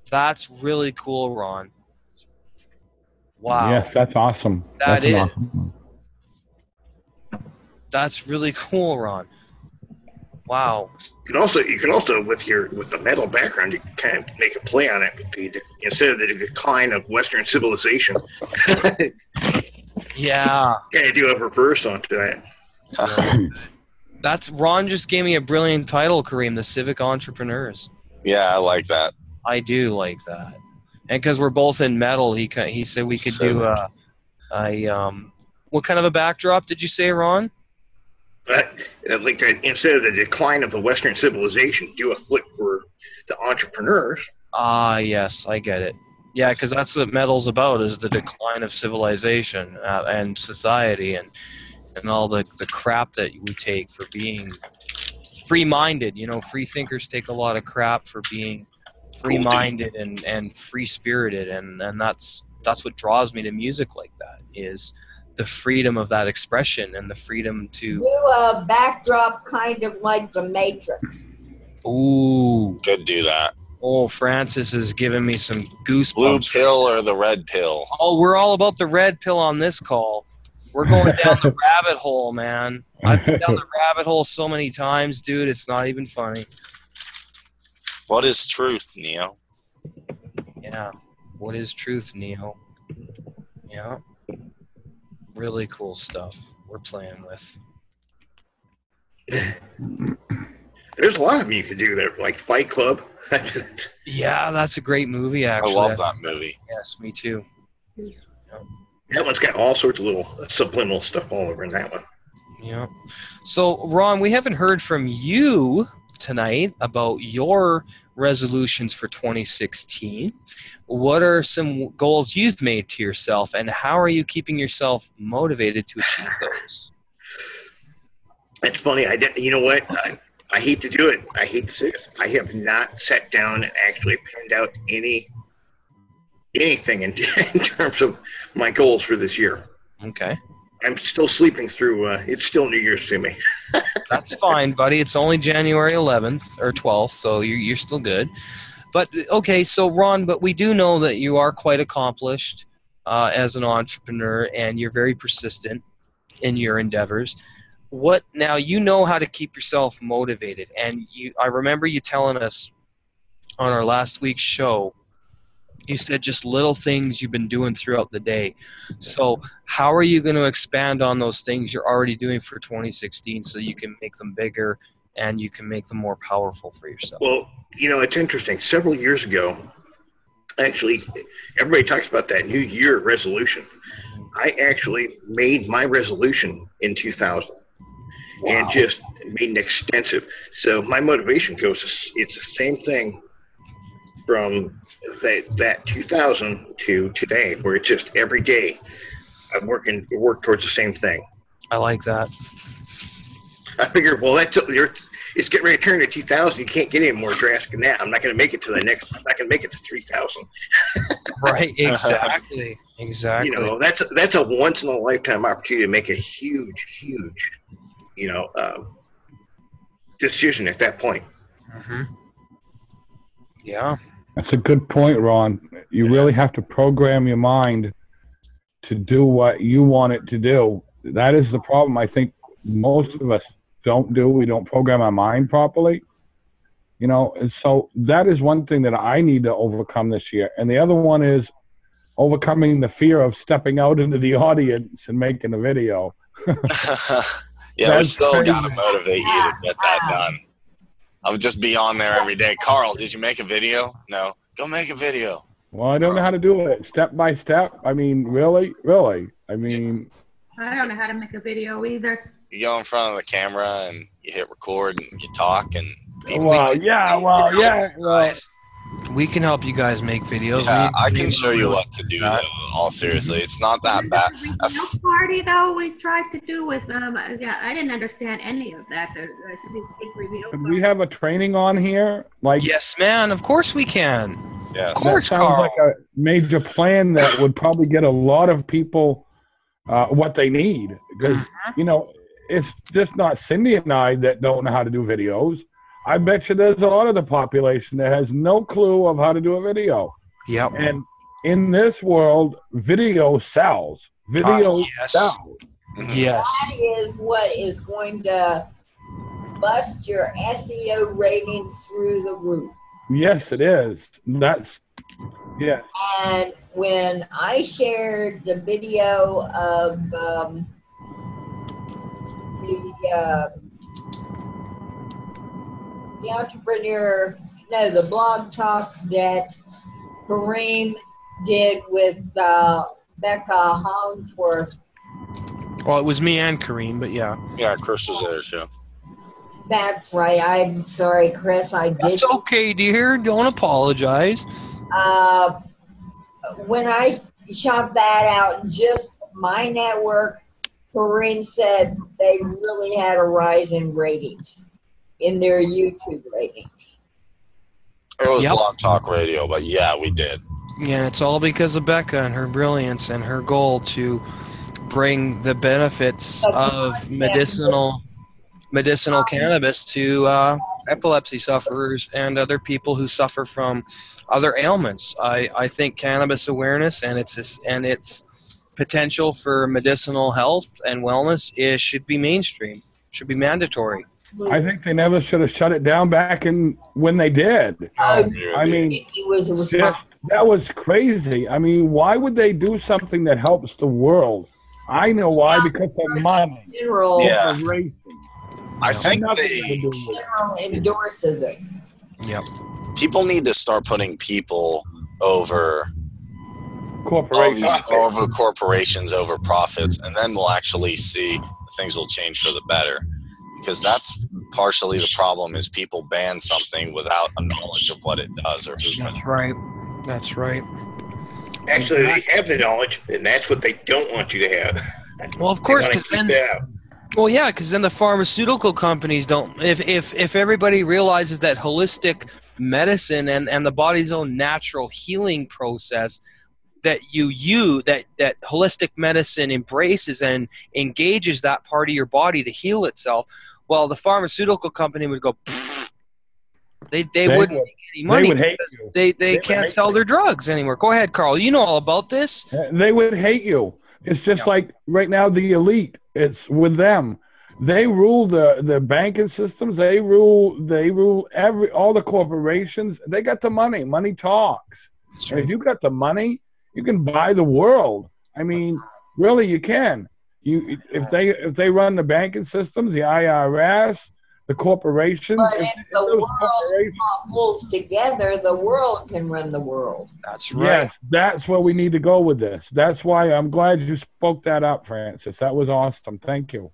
That's really cool, Ron. Wow. Yes, that's awesome. That is. Awesome. That's really cool, Ron. Wow. You can also with the metal background, you can kind of make a play on it instead of the decline of Western civilization. Yeah. Kind of do a reverse onto that. That's Ron just gave me a brilliant title, Kareem, The Civic Entrepreneurs. Yeah, I like that. I do like that. And because we're both in metal, he said we could do what kind of a backdrop did you say, Ron? Like that, instead of the decline of the Western civilization, do a flip for the entrepreneurs. Ah, yes, I get it. Yeah, because that's what metal's about, is the decline of civilization and society and all the crap that we take for being free-minded. Free thinkers take a lot of crap for being free-minded and free-spirited, and that's what draws me to music like that, is the freedom of that expression and the freedom to do a backdrop kind of like the Matrix. Ooh. Could do that. Oh, Francis is giving me some goosebumps. Blue pill or the red pill? Oh, we're all about the red pill on this call. We're going down the rabbit hole, man. I've been down the rabbit hole so many times, dude. It's not even funny. What is truth, Neo? Yeah. What is truth, Neo? Yeah. Really cool stuff we're playing with. There's a lot of them you could do there, like Fight Club. Yeah, that's a great movie, actually. I love that movie. Yes, me too. That one's got all sorts of little subliminal stuff all over in that one. Yeah. So, Ron, we haven't heard from you tonight about your resolutions for 2016. What are some goals you've made to yourself, and how are you keeping yourself motivated to achieve those? It's funny. You know what? I hate to do it. I hate to say this. I have not sat down and actually penned out anything in terms of my goals for this year. Okay. I'm still sleeping through. It's still New Year's to me. That's fine, buddy. It's only January 11th or 12th, so you're still good. But, okay, so, Ron, but we do know that you are quite accomplished as an entrepreneur, and you're very persistent in your endeavors. Now, you know how to keep yourself motivated, and I remember you telling us on our last week's show, you said just little things you've been doing throughout the day. So how are you going to expand on those things you're already doing for 2016 so you can make them bigger and you can make them more powerful for yourself? Well, it's interesting. Several years ago, actually, everybody talks about that New Year resolution. I actually made my resolution in 2000. Wow. And just made it extensive. So my motivation it's the same thing from that 2000 to today, where it's just every day I work towards the same thing. I like that. I figured, well, it's getting ready to turn to 2000. You can't get any more drastic than that. I'm not going to make it to I'm not going to make it to 3000. Right, exactly. Exactly. That's a once in a lifetime opportunity to make a huge decision at that point. Mm-hmm. Yeah. That's a good point, Ron. You really have to program your mind to do what you want it to do. That is the problem I think most of us don't do. We don't program our mind properly. And so that is one thing that I need to overcome this year. And the other one is overcoming the fear of stepping out into the audience and making a video. Yeah, we still got to motivate you to get that done. I'll just be on there every day. Carl, did you make a video? No. Go make a video. Well, I don't know how to do it step by step. I mean, really? I mean, I don't know how to make a video either. You go in front of the camera and you hit record and you talk and people. We can help you guys make videos. Yeah, I can show you what to do, though, all seriously. It's not that bad. The party, though, we tried to do with I didn't understand any of that. The big reveal. Can we have a training on here? Yes, man. Of course we can. Yes. Of course, that sounds like a major plan that would probably get a lot of people what they need. Because, it's just not Cindy and I that don't know how to do videos. I bet you there's a lot of the population that has no clue of how to do a video. Yep. And in this world, video sells. Video sells. Yes. That is what is going to bust your SEO ratings through the roof. Yes, it is. Yeah. And when I shared the video of the blog talk that Kareem did with Becca Hollingsworth. Well, it was me and Kareem, but yeah. Yeah, Chris was there, too. That's right. I'm sorry, Chris. It's okay, dear. Don't apologize. When I shot that out, just my network, Kareem said they really had a rise in ratings. In their YouTube ratings. Or it was Yep. Blog Talk Radio, but yeah, we did. Yeah, it's all because of Becca and her brilliance and her goal to bring the benefits of medicinal cannabis to epilepsy sufferers and other people who suffer from other ailments. I think cannabis awareness and its potential for medicinal health and wellness should be mainstream, should be mandatory. I think they never should have shut it down back in when they did. I mean, that was crazy. I mean, why would they do something that helps the world? I know why, because of money. Yeah. I think General endorses it. Yep. people need to start putting people over corporations, over corporations, over profits, and then we'll actually see things will change for the better. Because that's partially the problem, is people ban something without a knowledge of what it does or who's That's right. That's right. Actually, they have the knowledge, and that's what they don't want you to have. Well, of course, because then, the pharmaceutical companies don't. If everybody realizes that holistic medicine and the body's own natural healing process that that holistic medicine embraces and engages that part of your body to heal itself, well, the pharmaceutical company would go. They wouldn't make any money. They would hate you. They can't sell their drugs anymore. Go ahead, Carl. You know all about this. They would hate you. It's just like right now the elite. It's with them. They rule the banking systems. They rule all the corporations. They got the money. Money talks. And if you got the money, you can buy the world. I mean, really, you can. If they run the banking systems, the IRS, the corporations. But if the world pulls together, the world can run the world. That's right. Yes, that's where we need to go with this. That's why I'm glad you spoke that up, Francis. That was awesome. Thank you.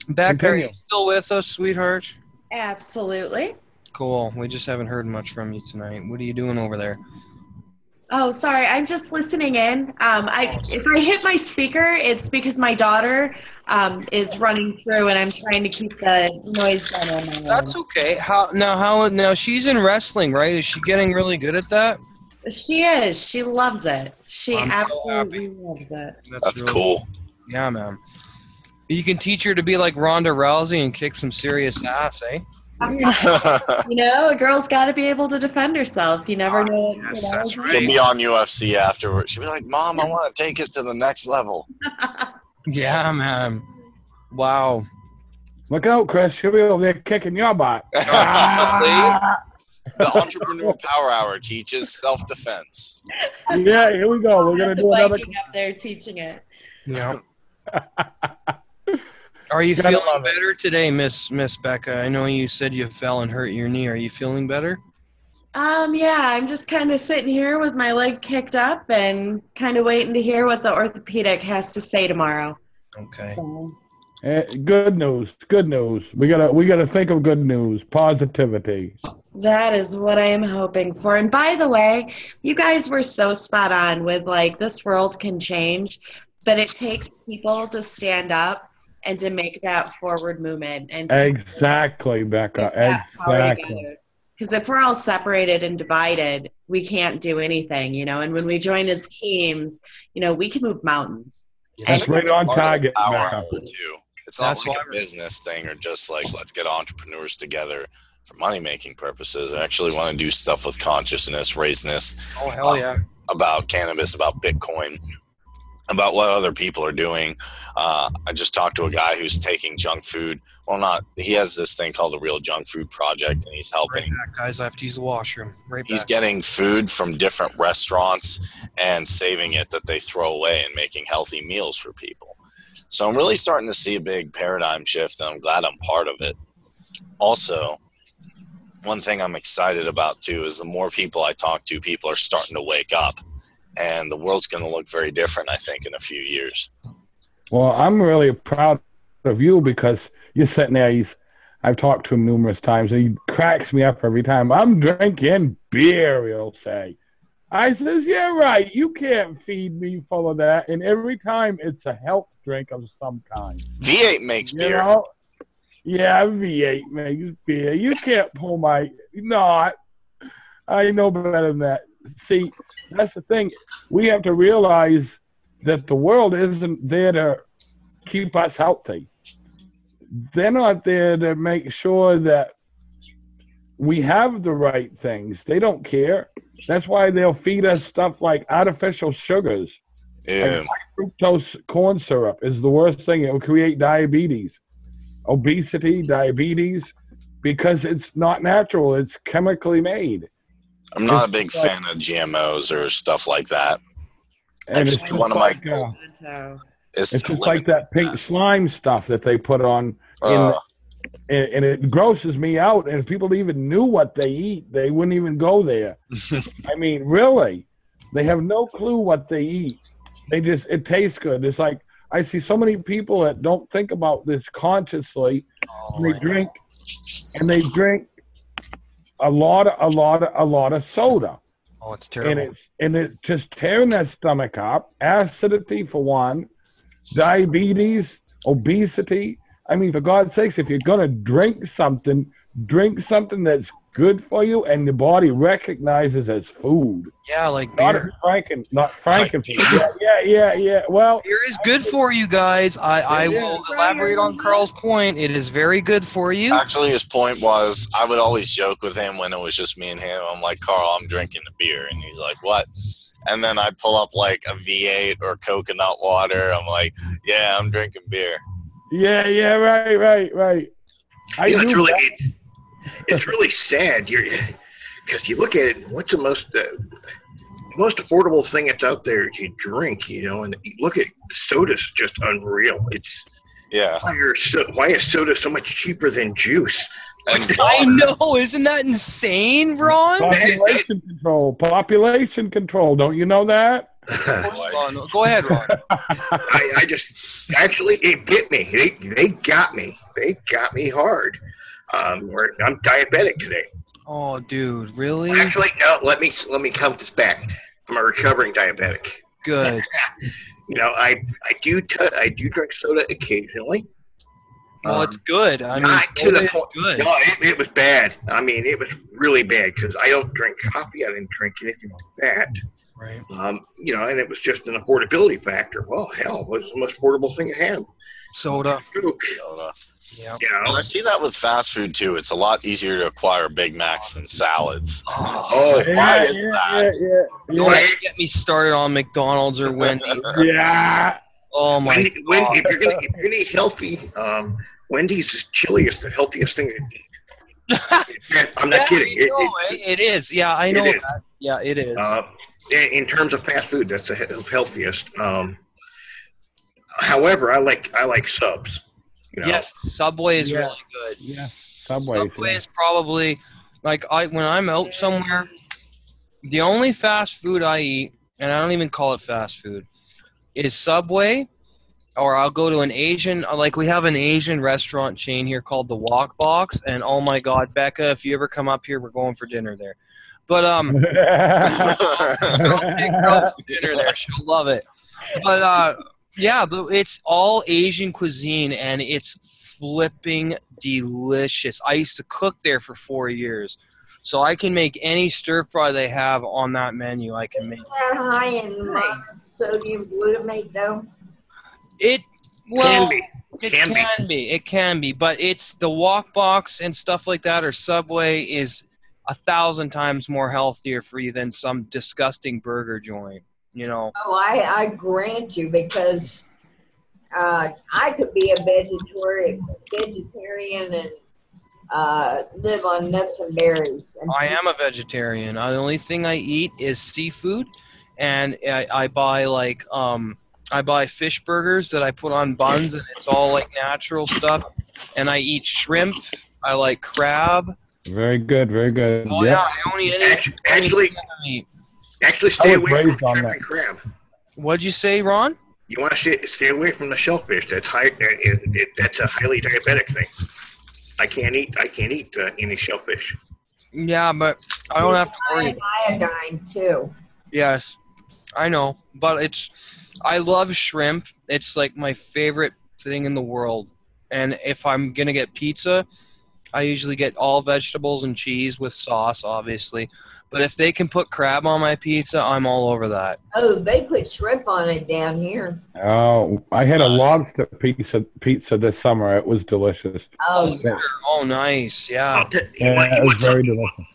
Becca, are you still with us, sweetheart? Absolutely. Cool. We just haven't heard much from you tonight. What are you doing over there? Oh, sorry. I'm just listening in. If I hit my speaker, it's because my daughter is running through, and I'm trying to keep the noise down on my end. That's okay. Now she's in wrestling, right? Is she getting really good at that? She is. She loves it. She I'm so absolutely loves it. That's really cool. Yeah, man. You can teach her to be like Ronda Rousey and kick some serious ass, eh? You know, a girl's got to be able to defend herself. You never know. Yes, that's right. She'll be on UFC afterwards. She'll be like, "Mom, I want to take it to the next level." Yeah, man. Wow. Look out, Chris. She'll be over there kicking your butt. The Entrepreneur Power Hour teaches self-defense. Yeah, here we go. We're gonna do another. Viking up there teaching it. Yeah. Are you feeling better today, Miss Becca? I know you said you fell and hurt your knee. Are you feeling better? Yeah, I'm just kind of sitting here with my leg kicked up and kind of waiting to hear what the orthopedic has to say tomorrow. Okay. So. Good news. Good news. We gotta think of good news. Positivity. That is what I am hoping for. And by the way, you guys were so spot on with like this world can change, but it takes people to stand up and to make that forward movement. And exactly, Becca. Exactly. Because if we're all separated and divided, we can't do anything, you know. And when we join as teams, you know, we can move mountains. That's right on target, Becca. It's not like a business thing or just like let's get entrepreneurs together for money-making purposes. I actually want to do stuff with consciousness, raiseness. Oh, hell yeah. About cannabis, about Bitcoin, about what other people are doing. I just talked to a guy who's taking junk food. Well, he has this thing called the Real Junk Food Project, and he's helping. Right back, guys. I have to use the washroom. Right back. He's getting food from different restaurants and saving it that they throw away and making healthy meals for people. So I'm really starting to see a big paradigm shift, and I'm glad I'm part of it. Also, one thing I'm excited about, too, is the more people I talk to, people are starting to wake up. And the world's going to look very different, I think, in a few years. Well, I'm really proud of you because you're sitting there. I've talked to him numerous times, and he cracks me up every time. I'm drinking beer, he'll say. I says, yeah, right. You can't feed me full of that. And every time it's a health drink of some kind. V8 makes beer. Know? Yeah, V8 makes beer. You can't pull my not. I know better than that. See, that's the thing. We have to realize that the world isn't there to keep us healthy. They're not there to make sure that we have the right things. They don't care. That's why they'll feed us stuff like artificial sugars. Yeah. Like fructose corn syrup is the worst thing. It will create diabetes, obesity, diabetes, because it's not natural. It's chemically made. I'm not a big fan of GMOs or stuff like that. And Actually, one of my it's just like that pink slime stuff that they put on, and it grosses me out. And if people even knew what they eat, they wouldn't even go there. I mean, really, they have no clue what they eat. It tastes good. It's like I see so many people that don't think about this consciously. They drink a lot of soda. Oh, it's terrible. And it's just tearing that stomach up. Acidity for one, diabetes, obesity. I mean, for God's sakes, if you're gonna drink something that's good for you and the body recognizes as food. Yeah, like beer. Not Frankenfood. Yeah. Well, beer is good for you guys. I will elaborate on Carl's point. It is very good for you. Actually, his point was I would always joke with him when it was just me and him. I'm like, Carl, I'm drinking a beer. And he's like, what? And then I'd pull up like a V8 or coconut water. I'm like, yeah, I'm drinking beer. Yeah, right. It's really sad. Because you look at it, what's the most affordable thing that's out there to drink, and you look at soda's just unreal. Why is soda so much cheaper than juice? I know, isn't that insane, Ron? Population control. Don't you know that? Go ahead, Ron. I just actually it bit me. They got me. They got me hard. I'm diabetic today. Oh, dude, really? Actually, no. Let me count this back. I'm a recovering diabetic. Good. I do drink soda occasionally. Well, it's good. I mean, not to the point. Good. No, it was bad. I mean, it was really bad because I don't drink coffee. I didn't drink anything like that. Right. And it was just an affordability factor. Well, hell, it was the most affordable thing I had. Soda. Yeah. And I see that with fast food too. It's a lot easier to acquire Big Macs than salads. Why is that? Don't get me started on McDonald's or Wendy's. Yeah. Oh my God. If you're gonna eat healthy, Wendy's chili is the healthiest thing to eat. I'm not kidding. It is. Yeah, I know that. Yeah, it is. In terms of fast food, that's the healthiest. However, I like subs. Yes, Subway is really good. Yeah, Subway is probably when I'm out somewhere. The only fast food I eat, and I don't even call it fast food, is Subway, or I'll go to an Asian. Like we have an Asian restaurant chain here called the Wok Box, and oh my God, Becca, if you ever come up here, we're going for dinner there. But I'll take her out for dinner there. She'll love it. But but it's all Asian cuisine, and it's flipping delicious. I used to cook there for 4 years, so I can make any stir fry they have on that menu. I can make. Is that high in monosodium glutamate, though? It can be, but it's the Wok Box and stuff like that, or Subway is 1,000 times more healthier for you than some disgusting burger joint. Oh, I grant you, because I could be a vegetarian and live on nuts and berries. I am a vegetarian. The only thing I eat is seafood, and I buy fish burgers that I put on buns, and it's all like natural stuff. And I eat shrimp. I like crab. Very good. Oh yeah, I don't eat any. Actually, stay away from shrimp and crab. What'd you say, Ron? You want to stay away from the shellfish. That's that's a highly diabetic thing. I can't eat any shellfish. Yeah, but I don't have to worry. And iodine too. Yes, I know, but I love shrimp. It's like my favorite thing in the world. And if I'm going to get pizza, I usually get all vegetables and cheese with sauce, obviously. But if they can put crab on my pizza, I'm all over that. Oh, they put shrimp on it down here. Oh, I had a lobster pizza this summer. It was delicious. Oh, Yeah. Oh, nice. Yeah. It was very delicious.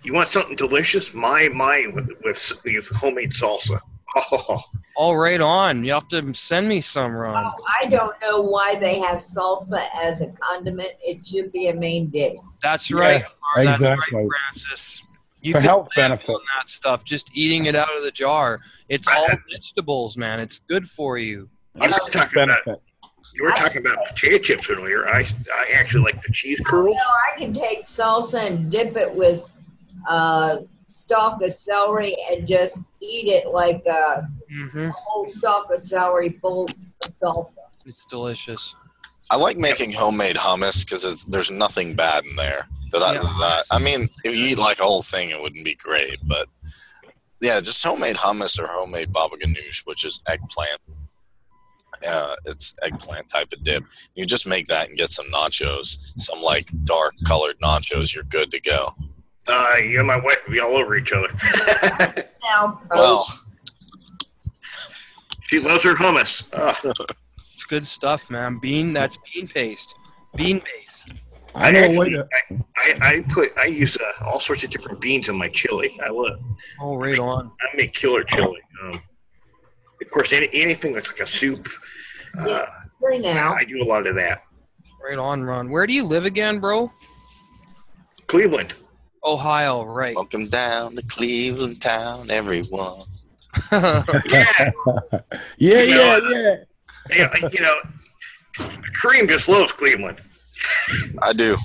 You want something delicious? Mine with homemade salsa. Oh, All right on. You have to send me some, Ron. I don't know why they have salsa as a condiment. It should be a main dish. That's right. Yeah, That's exactly. right, Francis. You For can health live benefits. on that stuff, just eating it out of the jar. It's all vegetables, man. It's good for you. You were talking about potato chips earlier. I actually like the cheese curls. No, I can take salsa and dip it with stalk of celery and just eat it like a whole stalk of celery full of salsa. It's delicious. I like making homemade hummus because there's nothing bad in there. I mean, if you eat like a whole thing, it wouldn't be great. But yeah, just homemade hummus or homemade baba ganoush, which is eggplant. It's eggplant type of dip. You just make that and get some nachos, some like dark colored nachos. You're good to go. You and my wife will be all over each other. Well, she loves her hummus. It's good stuff, man. That's bean paste. Bean base. I use all sorts of different beans in my chili. Oh, right on. I make killer chili. Of course, anything that's like a soup. Right now. I do a lot of that. Right on, Ron. Where do you live again, bro? Cleveland. Ohio, right. Welcome down to Cleveland town, everyone. Yeah. Yeah. You know, Kareem just loves Cleveland. I do.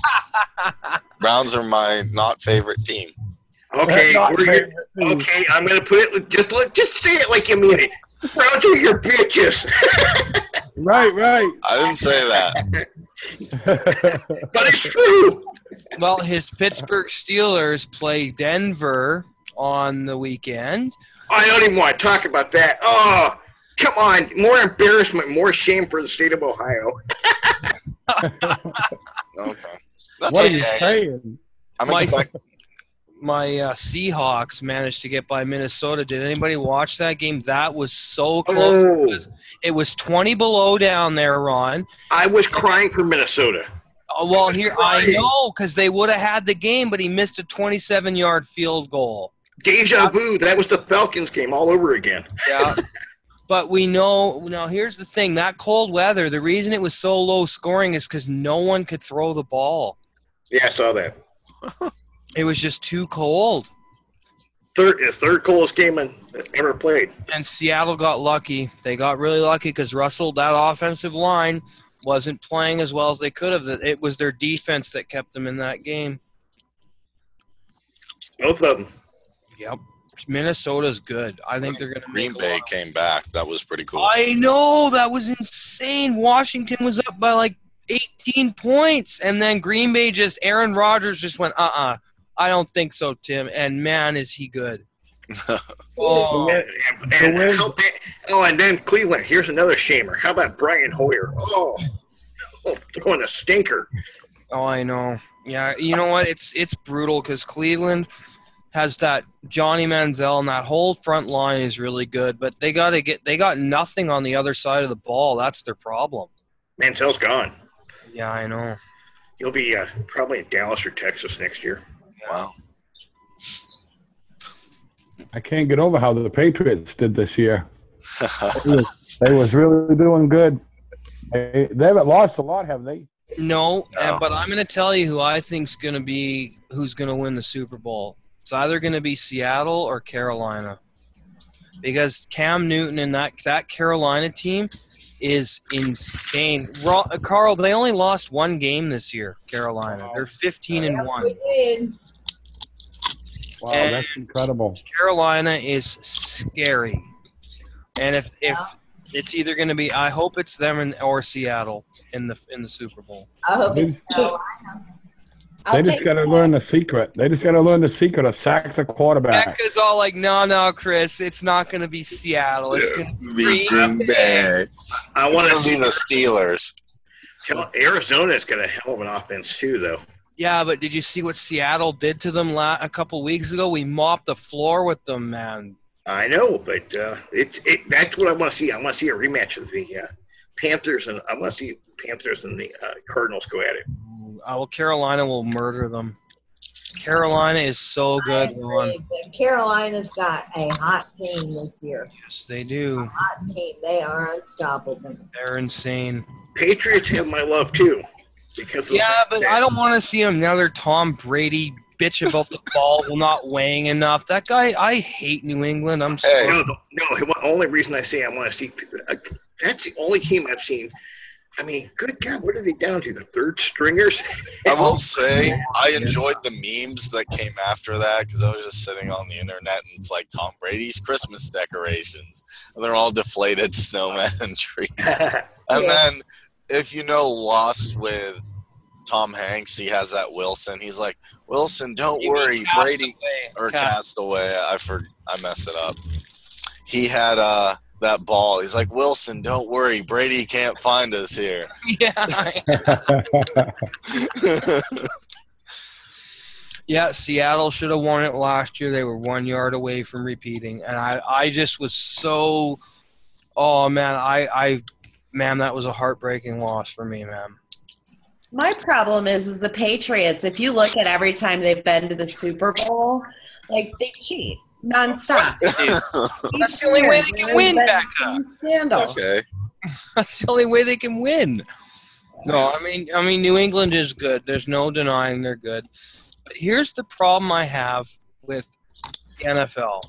Browns are my not favorite team. Okay, okay. I'm gonna put it. Just say it like you mean it. Browns are your bitches. Right. I didn't say that. But it's true. Well, his Pittsburgh Steelers play Denver on the weekend. I don't even want to talk about that. Oh, come on. More embarrassment, more shame for the state of Ohio. Okay. That's What are okay. you saying? I'm expecting. My Seahawks managed to get by Minnesota. Did anybody watch that game? That was so close. It was 20 below down there, Ron. I was crying for Minnesota. Well, here I know because they would have had the game, but he missed a 27-yard field goal. Deja vu. That was the Falcons game all over again. Yeah. But we know – now, here's the thing. That cold weather, the reason it was so low scoring is because no one could throw the ball. Yeah, I saw that. It was just too cold. Third coldest game ever played. And Seattle got lucky. They got really lucky because Russell, that offensive line, wasn't playing as well as they could have. It was their defense that kept them in that game. Both of them. Yep. Minnesota's good. I think they're going to Green Bay came back. That was pretty cool. I know. That was insane. Washington was up by like 18 points. And then Green Bay Aaron Rodgers just went, I don't think so, Tim. And, man, is he good. And then Cleveland. Here's another shamer. How about Brian Hoyer? Throwing a stinker. Oh, I know. Yeah, you know what? It's brutal because Cleveland has that Johnny Manziel, and that whole front line is really good. But they got nothing on the other side of the ball. That's their problem. Manziel's gone. Yeah, I know. He'll be probably in Dallas or Texas next year. Wow. I can't get over how the Patriots did this year. They was really doing good. They haven't lost a lot, have they? No. But I'm going to tell you who I think's going to be who's going to win the Super Bowl. It's either going to be Seattle or Carolina, because Cam Newton and that Carolina team is insane. Carl, they only lost one game this year. Carolina, they're 15-1. Wow, that's incredible. Carolina is scary. And if it's either going to be, I hope it's them or Seattle in the Super Bowl. I hope it's Carolina. They just got to learn the secret. They just got to learn the secret of sack the quarterback. Becca's all like, no, Chris, it's not going to be Seattle. It's going to be Green Bay. I want to be the Steelers. Arizona's got a hell of an offense too, though. Yeah, but did you see what Seattle did to them a couple weeks ago? We mopped the floor with them, man. I know, but that's what I want to see. I want to see a rematch of the Panthers, and I want to see Panthers and the Cardinals go at it. Well, Carolina will murder them. Carolina is so good, Ron. Carolina's got a hot team this year. Yes, they do. A hot team. They are unstoppable. They're insane. Patriots have my love too, because but I don't want to see another Tom Brady bitch about the ball not weighing enough. That guy, I hate New England. I'm sorry. No. The only reason I say I want to see that's the only team I've seen. I mean, good God, what are they down to? The third stringers? I will say I enjoyed the memes that came after that because I was just sitting on the internet and it's like Tom Brady's Christmas decorations. And they're all deflated snowmen and trees. And then, if you know Lost with Tom Hanks, he has that Wilson. He's like, Wilson, don't worry. Brady or Castaway. I messed it up. He had that ball. He's like, Wilson, don't worry. Brady can't find us here. Yeah, Seattle should have won it last year. They were 1 yard away from repeating. And I just was so – oh, man, man, that was a heartbreaking loss for me, man. My problem is the Patriots. If you look at every time they've been to the Super Bowl, like they cheat nonstop. That's the only way they can win, Becca. Okay. That's the only way they can win. No, I mean, New England is good. There's no denying they're good. But here's the problem I have with the NFL.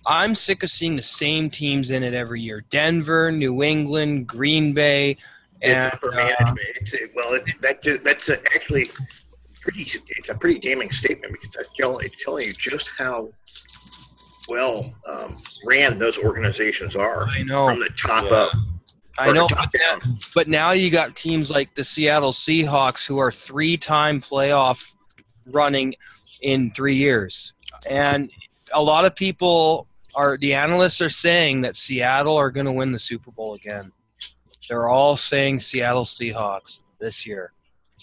I'm sick of seeing the same teams in it every year. Denver, New England, Green Bay. It's for management. That's actually it's a pretty damning statement because it's telling you just how well ran those organizations are. I know. From the top up. I know, but now you got teams like the Seattle Seahawks who are 3-time playoff running in 3 years. And a lot of people the analysts are saying that Seattle are going to win the Super Bowl again. They're all saying Seattle Seahawks this year.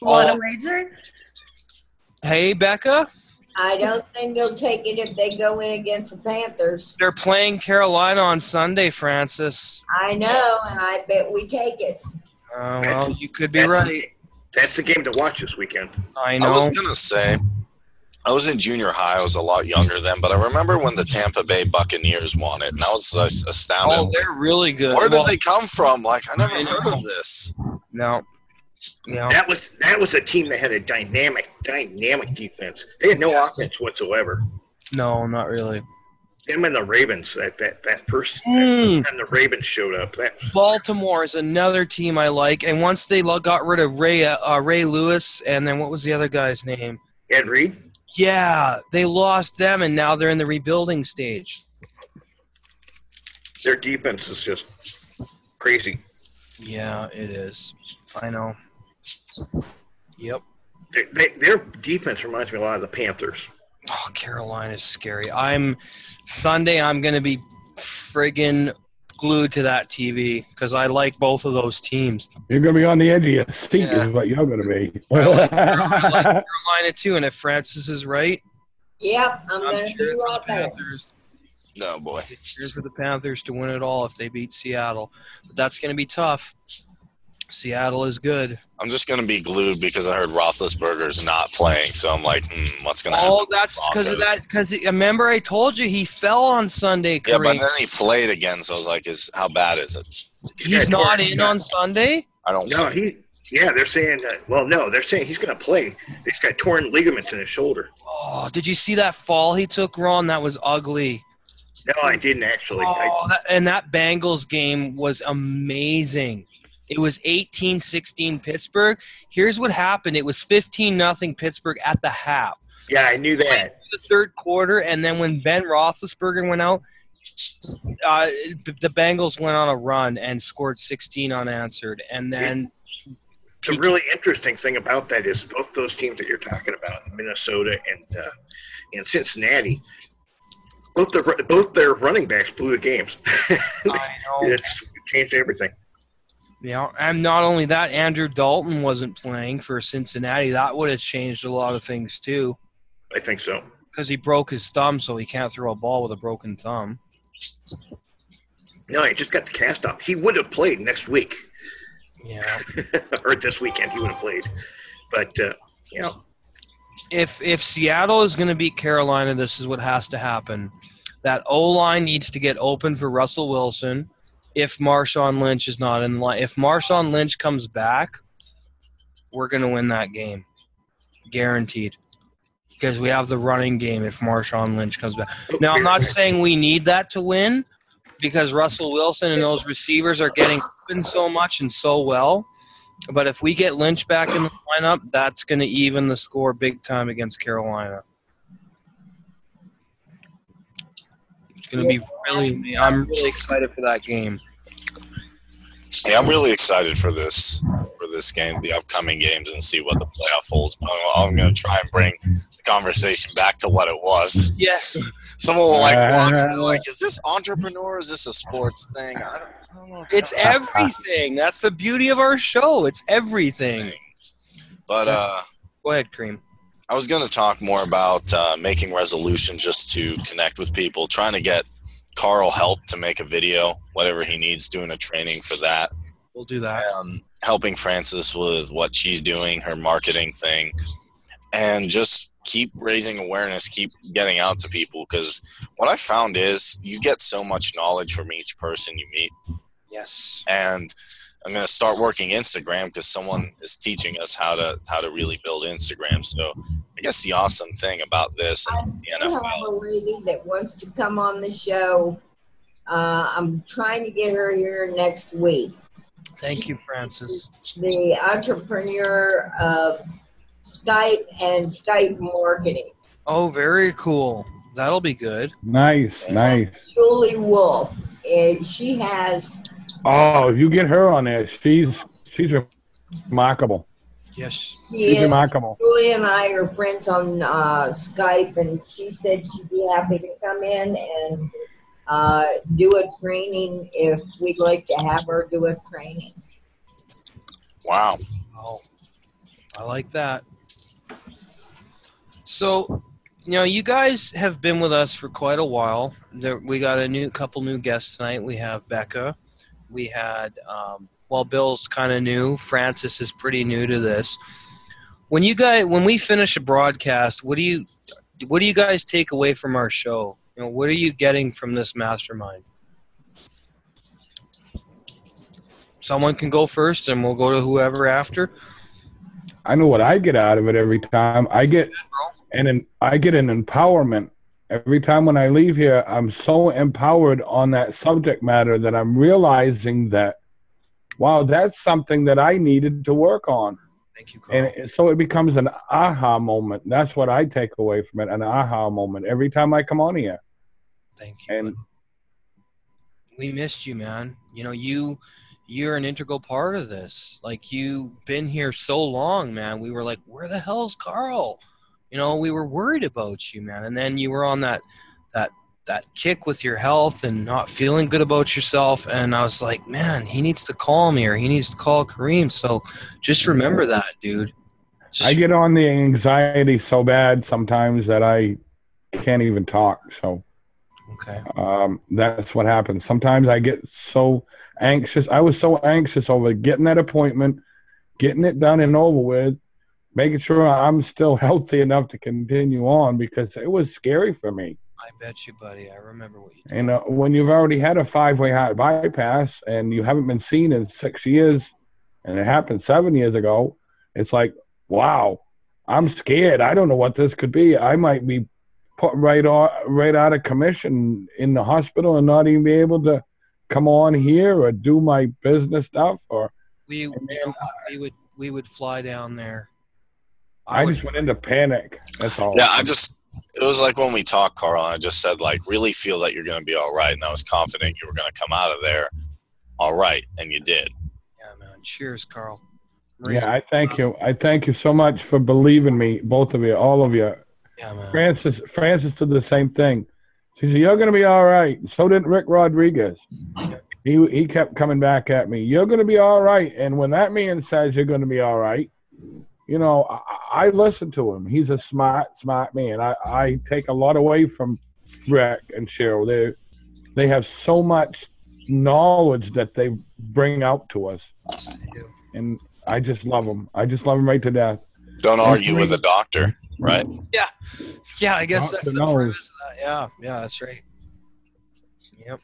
Want a wager? Hey, Becca? I don't think they'll take it if they go in against the Panthers. They're playing Carolina on Sunday, Francis. I know, and I bet we take it. Well, you could be right. That's the game to watch this weekend. I know. I was going to say, I was in junior high. I was a lot younger then, but I remember when the Tampa Bay Buccaneers won it, and I was astounded. Oh, they're really good. Where did they come from? Like, I never heard of this. No. That was a team that had a dynamic defense. They had no offense whatsoever. No, not really. Them and the Ravens, that first time the Ravens showed up. Baltimore is another team I like, and once they got rid of Ray Lewis, and then what was the other guy's name? Ed Reed? Yeah, they lost them, and now they're in the rebuilding stage. Their defense is just crazy. Yeah, it is. I know. Yep. Their defense reminds me a lot of the Panthers. Oh, Carolina's scary. Sunday I'm going to be friggin' glued to that TV because I like both of those teams. You're going to be on the edge of your seat is what you're going to be. I like Carolina too, and if Francis is right, yep, I'm going to be right there. No, boy. Cheers for the Panthers to win it all if they beat Seattle. But that's going to be tough. Seattle is good. I'm just going to be glued because I heard Roethlisberger's not playing, so I'm like, what's going to happen? Oh, that's because of that. Because remember, I told you he fell on Sunday. Kareem. Yeah, but then he played again, so I was like, how bad is it? He's not in on Sunday? I don't know. They're saying that. Well, no, they're saying he's going to play. He's got torn ligaments in his shoulder. Oh, did you see that fall he took, Ron? That was ugly. No, I didn't actually. Oh, that Bengals game was amazing. It was 18-16 Pittsburgh. Here's what happened. It was 15-0 Pittsburgh at the half. Yeah, I knew that. The third quarter, and then when Ben Roethlisberger went out, the Bengals went on a run and scored 16 unanswered. And then the really interesting thing about that is both those teams that you're talking about, Minnesota and Cincinnati, both their running backs blew the games. I know. It's changed everything. Yeah, and not only that, Andrew Dalton wasn't playing for Cincinnati. That would have changed a lot of things too. I think so. Because he broke his thumb, so he can't throw a ball with a broken thumb. No, he just got the cast off. He would have played next week. Yeah. Or this weekend, he would have played. But, you know. If Seattle is going to beat Carolina, this is what has to happen. That O-line needs to get open for Russell Wilson if Marshawn Lynch is not in line. If Marshawn Lynch comes back, we're going to win that game. Guaranteed. Because we have the running game if Marshawn Lynch comes back. Now, I'm not saying we need that to win because Russell Wilson and those receivers are getting open so much and so well. But if we get Lynch back in the lineup, that's going to even the score big time against Carolina. It's going to be really – I'm really excited for that game. Yeah, I'm really excited for this game, the upcoming games, and see what the playoff holds. I'm going to try and bring the conversation back to what it was. Yes. Someone will watch and they're like, is this entrepreneur? Is this a sports thing? I don't know. It's everything. That's the beauty of our show. It's everything. But go ahead, Kareem. I was going to talk more about making resolutions just to connect with people, trying to get Carl help to make a video, whatever he needs, doing a training for that. We'll do that. Helping Frances with what she's doing, her marketing thing, and just keep raising awareness, keep getting out to people, because what I found is you get so much knowledge from each person you meet. Yes. And I'm going to start working Instagram because someone is teaching us how to really build Instagram. So I guess the awesome thing about this and the NFL. I have a lady that wants to come on the show. I'm trying to get her here next week. Thank you, Frances. The entrepreneur of Skype and Skype marketing. Oh, very cool. That'll be good. Nice. Julie Wolf. And she has... Oh, you get her on there. She's remarkable. Yes. She's remarkable. Julie and I are friends on Skype, and she said she'd be happy to come in and do a training if we'd like to have her do a training. Wow. Oh, I like that. So, you guys have been with us for quite a while. We got a couple new guests tonight. We have Becca. We had, Bill's kind of new. Frances is pretty new to this. When we finish a broadcast, what do you guys take away from our show? What are you getting from this mastermind? Someone can go first, and we'll go to whoever after. I know what I get out of it every time. I get an empowerment. Every time when I leave here, I'm so empowered on that subject matter that I'm realizing that, wow, that's something that I needed to work on. Thank you, Carl. And so it becomes an aha moment. That's what I take away from it, an aha moment every time I come on here. Thank you. And we missed you, man. You're an integral part of this. Like, you've been here so long, man. We were like, where the hell's Carl? We were worried about you, man. And then you were on that kick with your health and not feeling good about yourself. And I was like, man, he needs to call me, or he needs to call Kareem. So just remember that, dude. I get on the anxiety so bad sometimes that I can't even talk. So okay, that's what happens. Sometimes I get so anxious. I was so anxious over getting that appointment, getting it done and over with, making sure I'm still healthy enough to continue on, because it was scary for me. I bet you, buddy. I remember what you did. When you've already had a 5-way heart bypass and you haven't been seen in 6 years, and it happened 7 years ago, it's like, wow, I'm scared. I don't know what this could be. I might be put right out of commission in the hospital and not even be able to come on here or do my business stuff. Or we would fly down there. I just went into panic. That's all. Yeah, it was like when we talked, Carl, and I just said, like, really feel that you're going to be all right. And I was confident you were going to come out of there all right, and you did. Yeah, man. Cheers, Carl. Yeah, I thank you. I thank you so much for believing me, both of you, all of you. Yeah, man. Frances did the same thing. She said, you're going to be all right. So did Rick Rodriguez. He kept coming back at me. You're going to be all right. And when that man says you're going to be all right, you know, I listen to him. He's a smart man. I take a lot away from Rick and Cheryl. They have so much knowledge that they bring out to us. And I just love them. I just love them right to death. Don't argue with a doctor, right? Yeah, I guess Doctor that's the knows. premise of that. Yeah, that's right. Yep.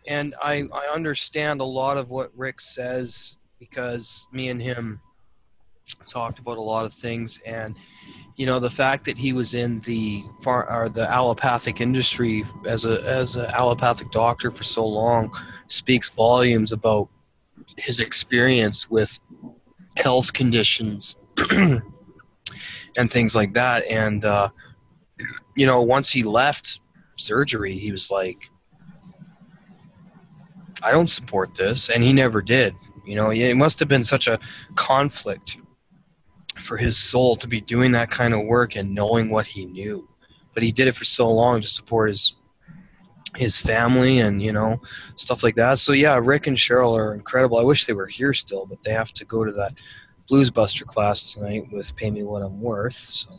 And I understand a lot of what Rick says because me and him talked about a lot of things, and you know, the fact that he was in the allopathic industry as a allopathic doctor for so long speaks volumes about his experience with health conditions and things like that. And you know, once he left surgery, he was like, I don't support this, and he never did. You know, it must have been such a conflict for his soul to be doing that kind of work and knowing what he knew. But he did it for so long to support his family and, you know, stuff like that. So yeah, Rick and Cheryl are incredible. I wish they were here still, but they have to go to that Blues Buster class tonight with Pay Me What I'm Worth. So.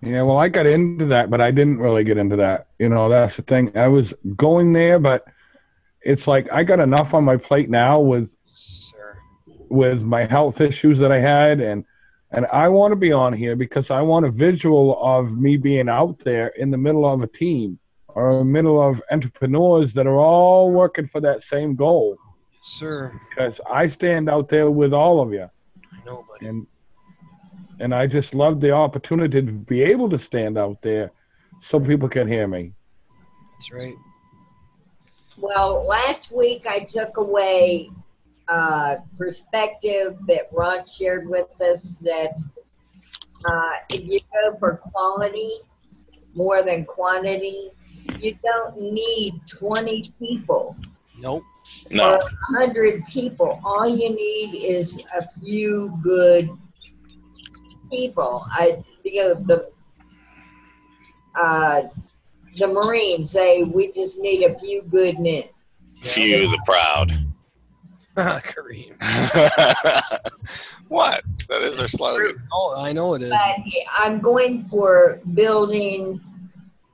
Yeah, well, I got into that, but I didn't really get into that. You know, that's the thing. I was going there, but it's like I got enough on my plate now with my health issues that I had, and I want to be on here because I want a visual of me being out there in the middle of a team or in the middle of entrepreneurs that are all working for that same goal. Sir. Because I stand out there with all of you. I know, buddy. And I just love the opportunity to be able to stand out there so people can hear me. That's right. Well, last week I took away perspective that Ron shared with us that if you go for quality more than quantity, you don't need 20 people. Nope. Or 100 people. All you need is a few good people. The Marines say we just need a few good men. Few the proud. Kareem. What? That is our slogan. Oh, I know it is. But I'm going for building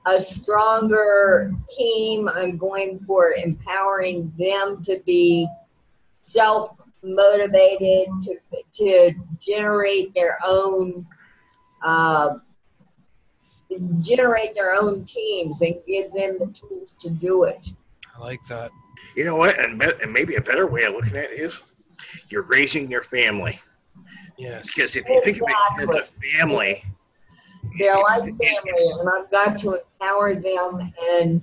a stronger team. I'm going for empowering them to be self-motivated, to generate their own teams and give them the tools to do it. I like that. You know what? And maybe a better way of looking at it is you're raising your family. Yes. Because if you think of it as a family, they're like family, and I've got to empower them, and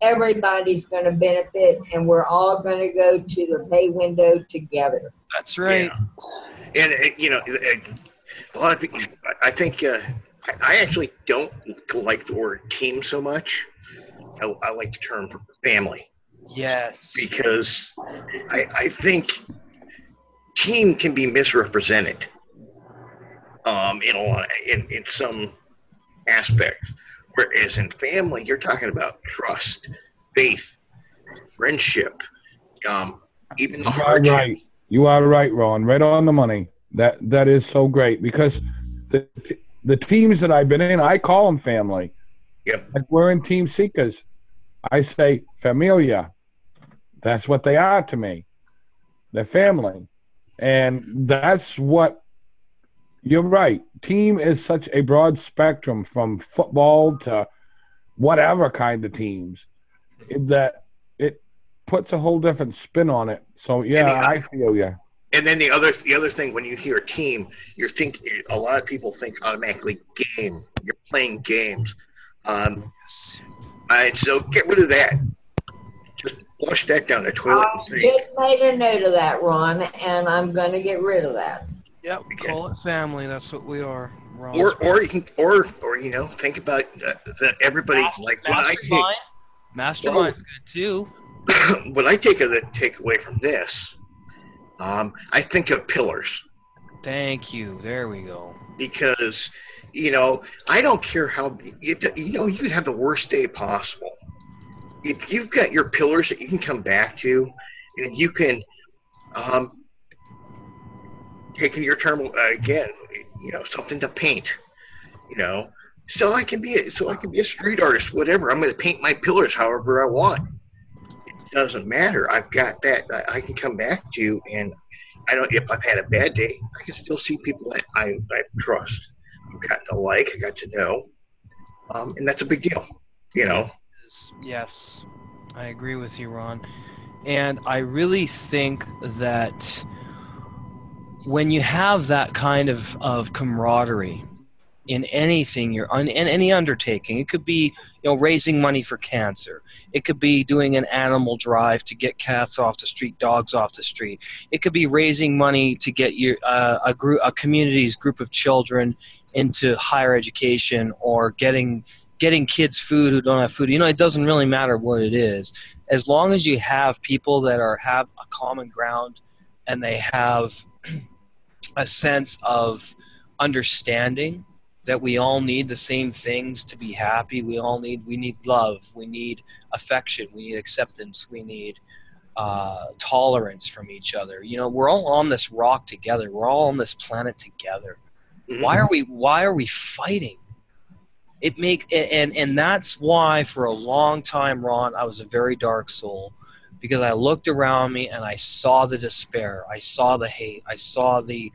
everybody's going to benefit, and we're all going to go to the pay window together. That's right. Yeah. And, you know, a lot of people, I think, I actually don't like the word team so much. I like the term family. Yes. Because I think team can be misrepresented in some aspects. Whereas in family, you're talking about trust, faith, friendship, even the hardship. Right. You are right, Ron. Right on the money. That is so great because the teams that I've been in, I call them family. Yep. Like we're in Team Seekers. I say familia. That's what they are to me. They're family. And that's what you're right. Team is such a broad spectrum from football to whatever kind of teams that it puts a whole different spin on it. So yeah, I feel you. And then the other thing, when you hear a team, a lot of people think automatically game. You're playing games. And so get rid of that. Just flush that down the toilet. I just made a note of that, Ron, and I'm going to get rid of that. Yep, call it family. That's what we are. Ron. Or you can, or you know, think about that. Everybody like when I take Mastermind's good too. When I take away from this, I think of pillars. Thank you. There we go. Because you know, I don't care how you could have the worst day possible. if you've got your pillars that you can come back to, and you can, taking your term again, something to paint, so I can be a street artist, whatever. I'm going to paint my pillars however I want. It doesn't matter. I've got that. I can come back to, and I don't. If I've had a bad day, I can still see people that I trust. I've got to like. I got to know, and that's a big deal. Yes, I agree with you, Ron. And I really think that when you have that kind of camaraderie in anything in any undertaking, it could be raising money for cancer, it could be doing an animal drive to get cats off the street, dogs off the street, it could be raising money to get a community's group of children into higher education, or getting kids food who don't have food. It doesn't really matter what it is, as long as you have people that have a common ground and they have a sense of understanding that we all need the same things to be happy. We need love, we need affection, we need acceptance, we need tolerance from each other. We're all on this rock together. We're all on this planet together. Mm-hmm. Why are we fighting? And that's why for a long time, Ron, I was a very dark soul, because I looked around me and I saw the despair, I saw the hate, I saw the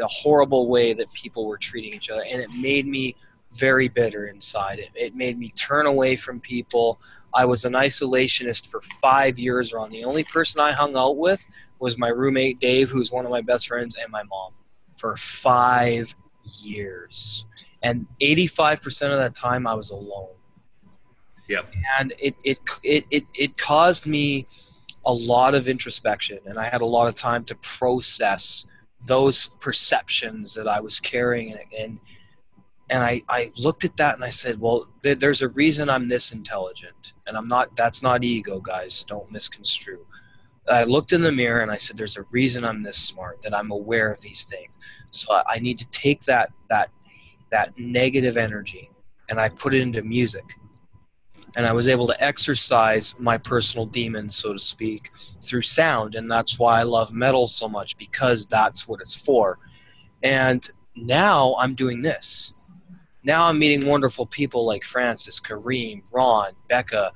horrible way that people were treating each other, and it made me very bitter inside. It made me turn away from people. I was an isolationist for 5 years, Ron. The only person I hung out with was my roommate Dave, who's one of my best friends, and my mom, for 5 years. And 85% of that time I was alone. Yep. And it caused me a lot of introspection, and I had a lot of time to process those perceptions that I was carrying, and I looked at that and I said, well, there's a reason I'm this intelligent, and that's not ego, guys, don't misconstrue. I looked in the mirror and I said, there's a reason I'm this smart, that I'm aware of these things. So I need to take that negative energy and I put it into music. And I was able to exercise my personal demons, so to speak, through sound. And that's why I love metal so much, because that's what it's for. And now I'm doing this. Now I'm meeting wonderful people like Francis, Kareem, Ron, Becca,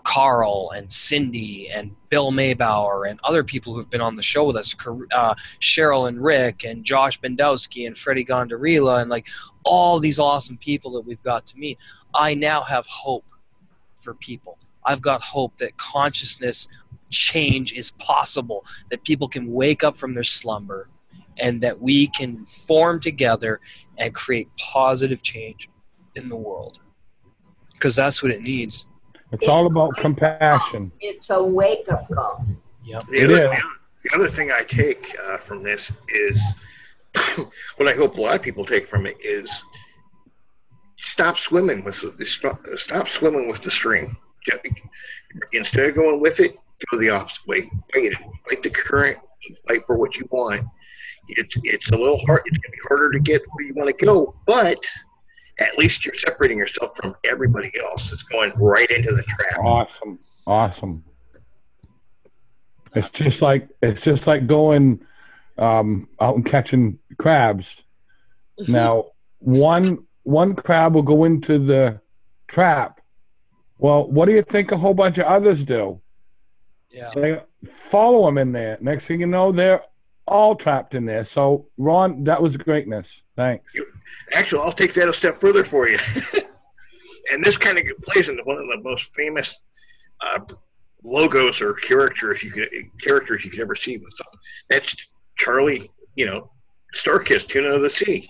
Carl, and Cindy, and Bill Maybauer, and other people who've been on the show with us, Cheryl and Rick, and Josh Bendowski, and Freddie Gondarilla, and like all these awesome people that we've got to meet. I now have hope for people. I've got hope that consciousness change is possible, that people can wake up from their slumber, and that we can form together and create positive change in the world, because that's what it needs. It's all about compassion. It's a wake-up call. Yep. The other thing I take from this is, what I hope a lot of people take from it is, stop swimming with the stream. Instead of going with it, go the opposite way. Fight the current. Fight for what you want. It's a little hard. It's going to be harder to get where you want to go, but at least you're separating yourself from everybody else. It's going right into the trap. Awesome. It's just like going out and catching crabs. Now, one crab will go into the trap. Well, what do you think a whole bunch of others do? Yeah. They follow them in there. Next thing you know, they're all trapped in there. So, Ron, that was greatness. Thanks. Actually, I'll take that a step further for you. And this kind of plays into one of the most famous logos or characters you could ever see with something. That's Charlie, Starkist, Tuna of the Sea.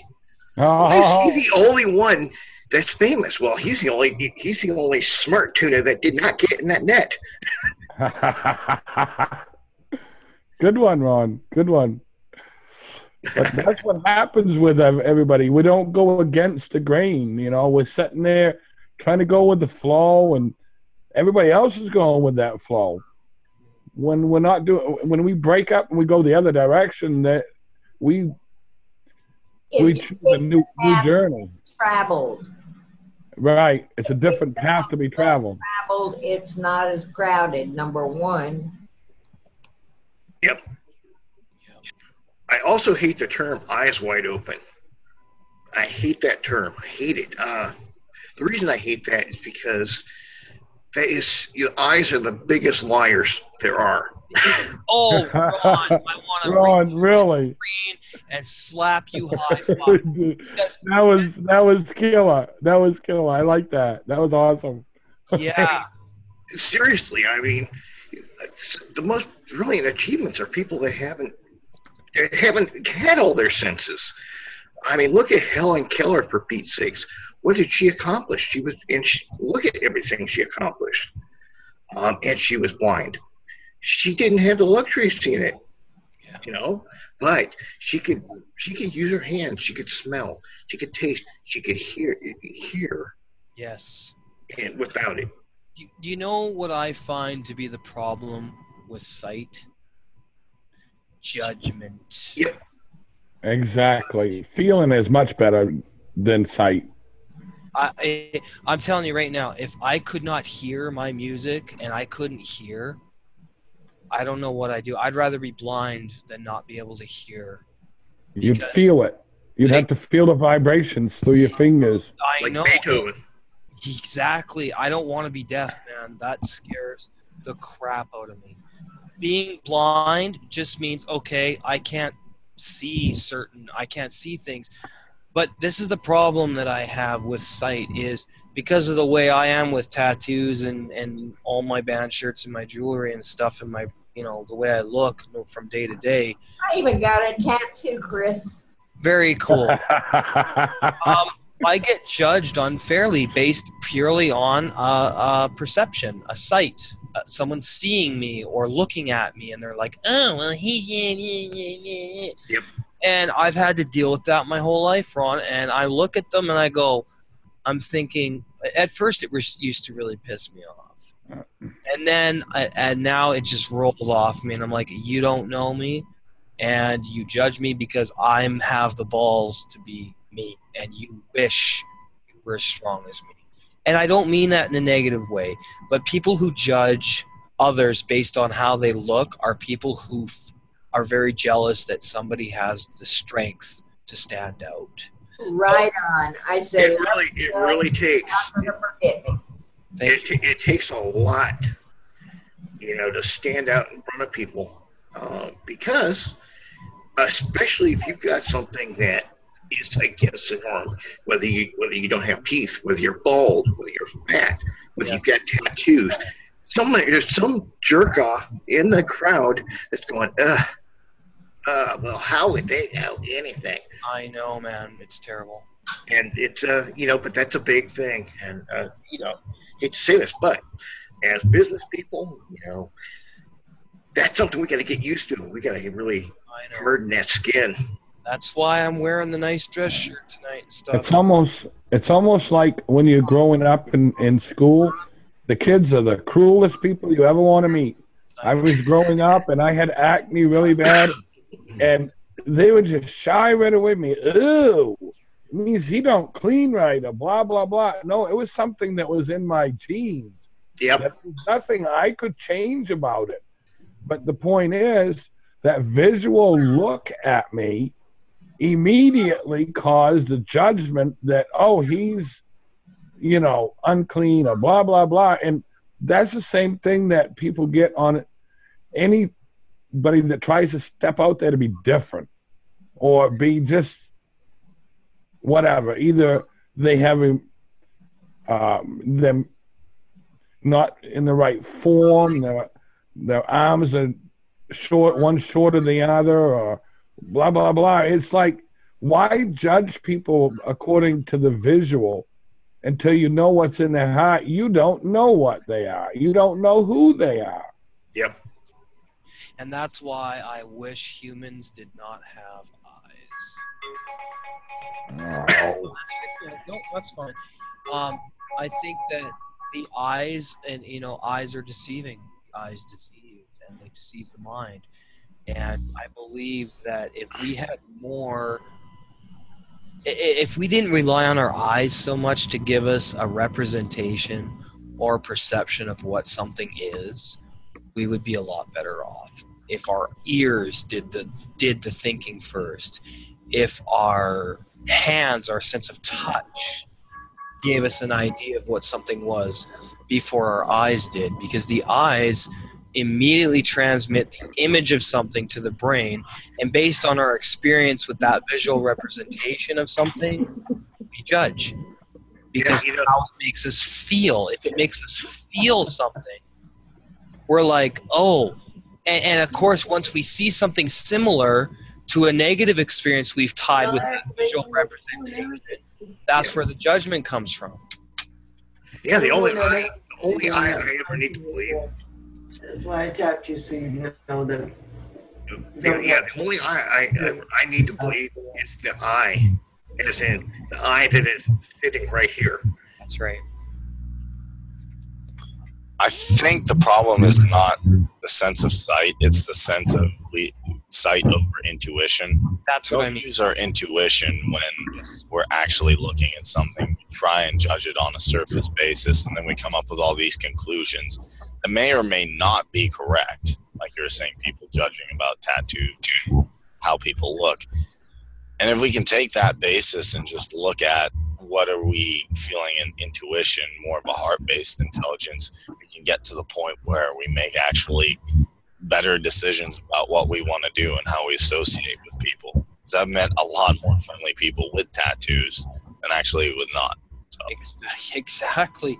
Oh. He's the only one that's famous. Well, he's the only smart tuna that did not get in that net. Good one, Ron. Good one. But that's what happens with everybody. We don't go against the grain. We're sitting there trying to go with the flow, and everybody else is going with that flow. When we break up and we go the other direction, that we choose a new journey. Traveled. Right. It's a different path to be traveled. It's not as crowded, number one. Yep. I also hate the term eyes wide open. I hate that term. I hate it. The reason I hate that is because your eyes are the biggest liars there are. Oh, Ron, I want to Ron, really? and slap you high five. that was killer. That was killer. I like that. That was awesome. Yeah. Seriously, I mean, the most brilliant achievements are people that haven't had all their senses. I mean, look at Helen Keller, for Pete's sakes. What did she accomplish? Look at everything she accomplished. And she was blind. She didn't have the luxury of seeing it, but she could use her hands. She could smell. She could taste. She could hear. Yes. And without it. Do you know what I find to be the problem with sight? Judgment. Yep. Exactly. Feeling is much better than sight. I'm telling you right now, if I could not hear my music and I couldn't hear, I don't know what I'd do. I'd rather be blind than not be able to hear. You'd feel it. You'd have to feel the vibrations through your fingers. I know. Beethoven. Exactly. I don't want to be deaf, man. That scares the crap out of me. Being blind just means, okay, I can't see things. But this is the problem that I have with sight is because of the way I am with tattoos and all my band shirts and my jewelry and stuff and my, the way I look from day to day. I even got a tattoo, Chris. Very cool. I get judged unfairly based purely on perception, a sight. Someone seeing me or looking at me and they're like, oh, well, Yep. And I've had to deal with that my whole life, Ron. And I look at them and I go, I'm thinking, at first it used to really piss me off. And then, and now it just rolls off me. And I'm like, you don't know me and you judge me because I have the balls to be me. And you wish you were as strong as me. And I don't mean that in a negative way. But people who judge others based on how they look are people who are very jealous that somebody has the strength to stand out. Right on. I say it really takes. It takes a lot, to stand out in front of people, because especially if you've got something that is against the norm, whether you don't have teeth, whether you're bald, whether you're fat, whether you've got tattoos. There's some jerk off in the crowd that's going, well, how would they know anything? I know, man. It's terrible. And it's, but that's a big thing. And, hate to say this, but as business people, that's something we got to get used to. We got to really harden that skin. That's why I'm wearing the nice dress shirt tonight and stuff. It's almost like when you're growing up in school, the kids are the cruelest people you ever want to meet. I was growing up and I had acne really bad. And they would just shy right away from me. Ew, it means he don't clean right or blah, blah, blah. No, it was something that was in my genes. Yep. There was nothing I could change about it. But the point is that visual look at me immediately caused the judgment that, oh, he's, unclean or blah, blah, blah. And that's the same thing that people get on anybody that tries to step out there to be different or be just whatever. Either they have them not in the right form, their arms are short, one shorter than the other, or blah, blah, blah. It's like, why judge people according to the visual until you know what's in their heart? You don't know what they are. You don't know who they are. Yep. And that's why I wish humans did not have eyes. Oh. No, that's fine. I think that the eyes, and eyes are deceiving. Eyes deceive, and they deceive the mind. And I believe that if we had more if we didn't rely on our eyes so much to give us a representation or perception of what something is, we would be a lot better off. If our ears did the thinking first, if our hands, our sense of touch, gave us an idea of what something was before our eyes did, because the eyes immediately transmit the image of something to the brain, and based on our experience with that visual representation of something, we judge. Because Yeah, you know- how it makes us feel. If it makes us feel something, we're like, oh. And of course, once we see something similar to a negative experience we've tied with that visual representation, that's where the judgment comes from. Yeah, the only eye I ever need to believe. That's why I tapped you so you know that. The only eye I need to believe is the eye, as in the eye that is sitting right here. That's right. I think the problem is not the sense of sight; it's the sense of sight over intuition. That's what I mean. Use our intuition when we're actually looking at something. We try and judge it on a surface basis, and then we come up with all these conclusions that may or may not be correct. Like you were saying, people judging about tattoo, how people look. And if we can take that basis and just look at what are we feeling in intuition, more of a heart-based intelligence, we can get to the point where we make actually better decisions about what we want to do and how we associate with people. Because I've met a lot more friendly people with tattoos than actually with not. So. Exactly.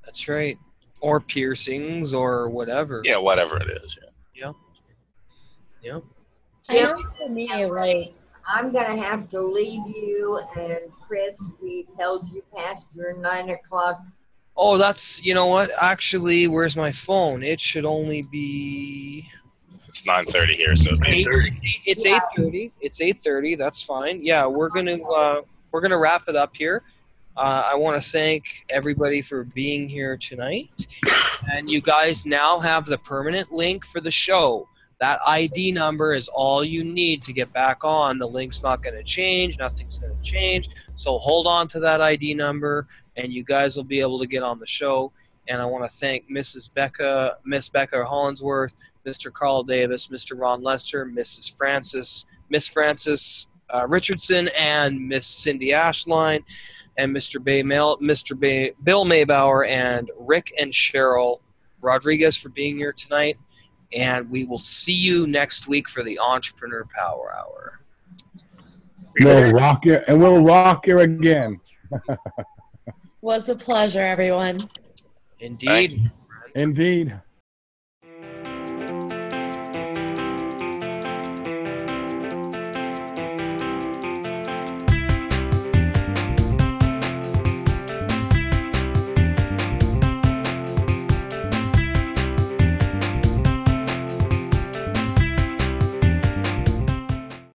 That's right. Or piercings or whatever. Yeah, whatever it is. Yeah. Yeah. I know for me, like, I'm going to have to leave you, and Chris, we've held you past your 9 o'clock. Oh, that's, you know what? Actually, where's my phone? It should only be... It's 9:30 here, so it's 8:30. It's 8:30. It's 8:30. That's fine. Yeah, we're gonna wrap it up here. I want to thank everybody for being here tonight, and you guys now have the permanent link for the show. That ID number is all you need to get back on. The link's not going to change. Nothing's going to change. So hold on to that ID number, and you guys will be able to get on the show. And I want to thank Miss Becca Hollinsworth, Mr. Carl Davis, Mr. Ron Lester, Miss Frances Richardson, and Miss Cindy Ashline, and Mr. Bill Maybauer, and Rick and Cheryl Rodriguez for being here tonight. And we will see you next week for the Entrepreneur Power Hour. We'll rock you, and we'll rock you again. Was a pleasure, everyone. Indeed. Indeed.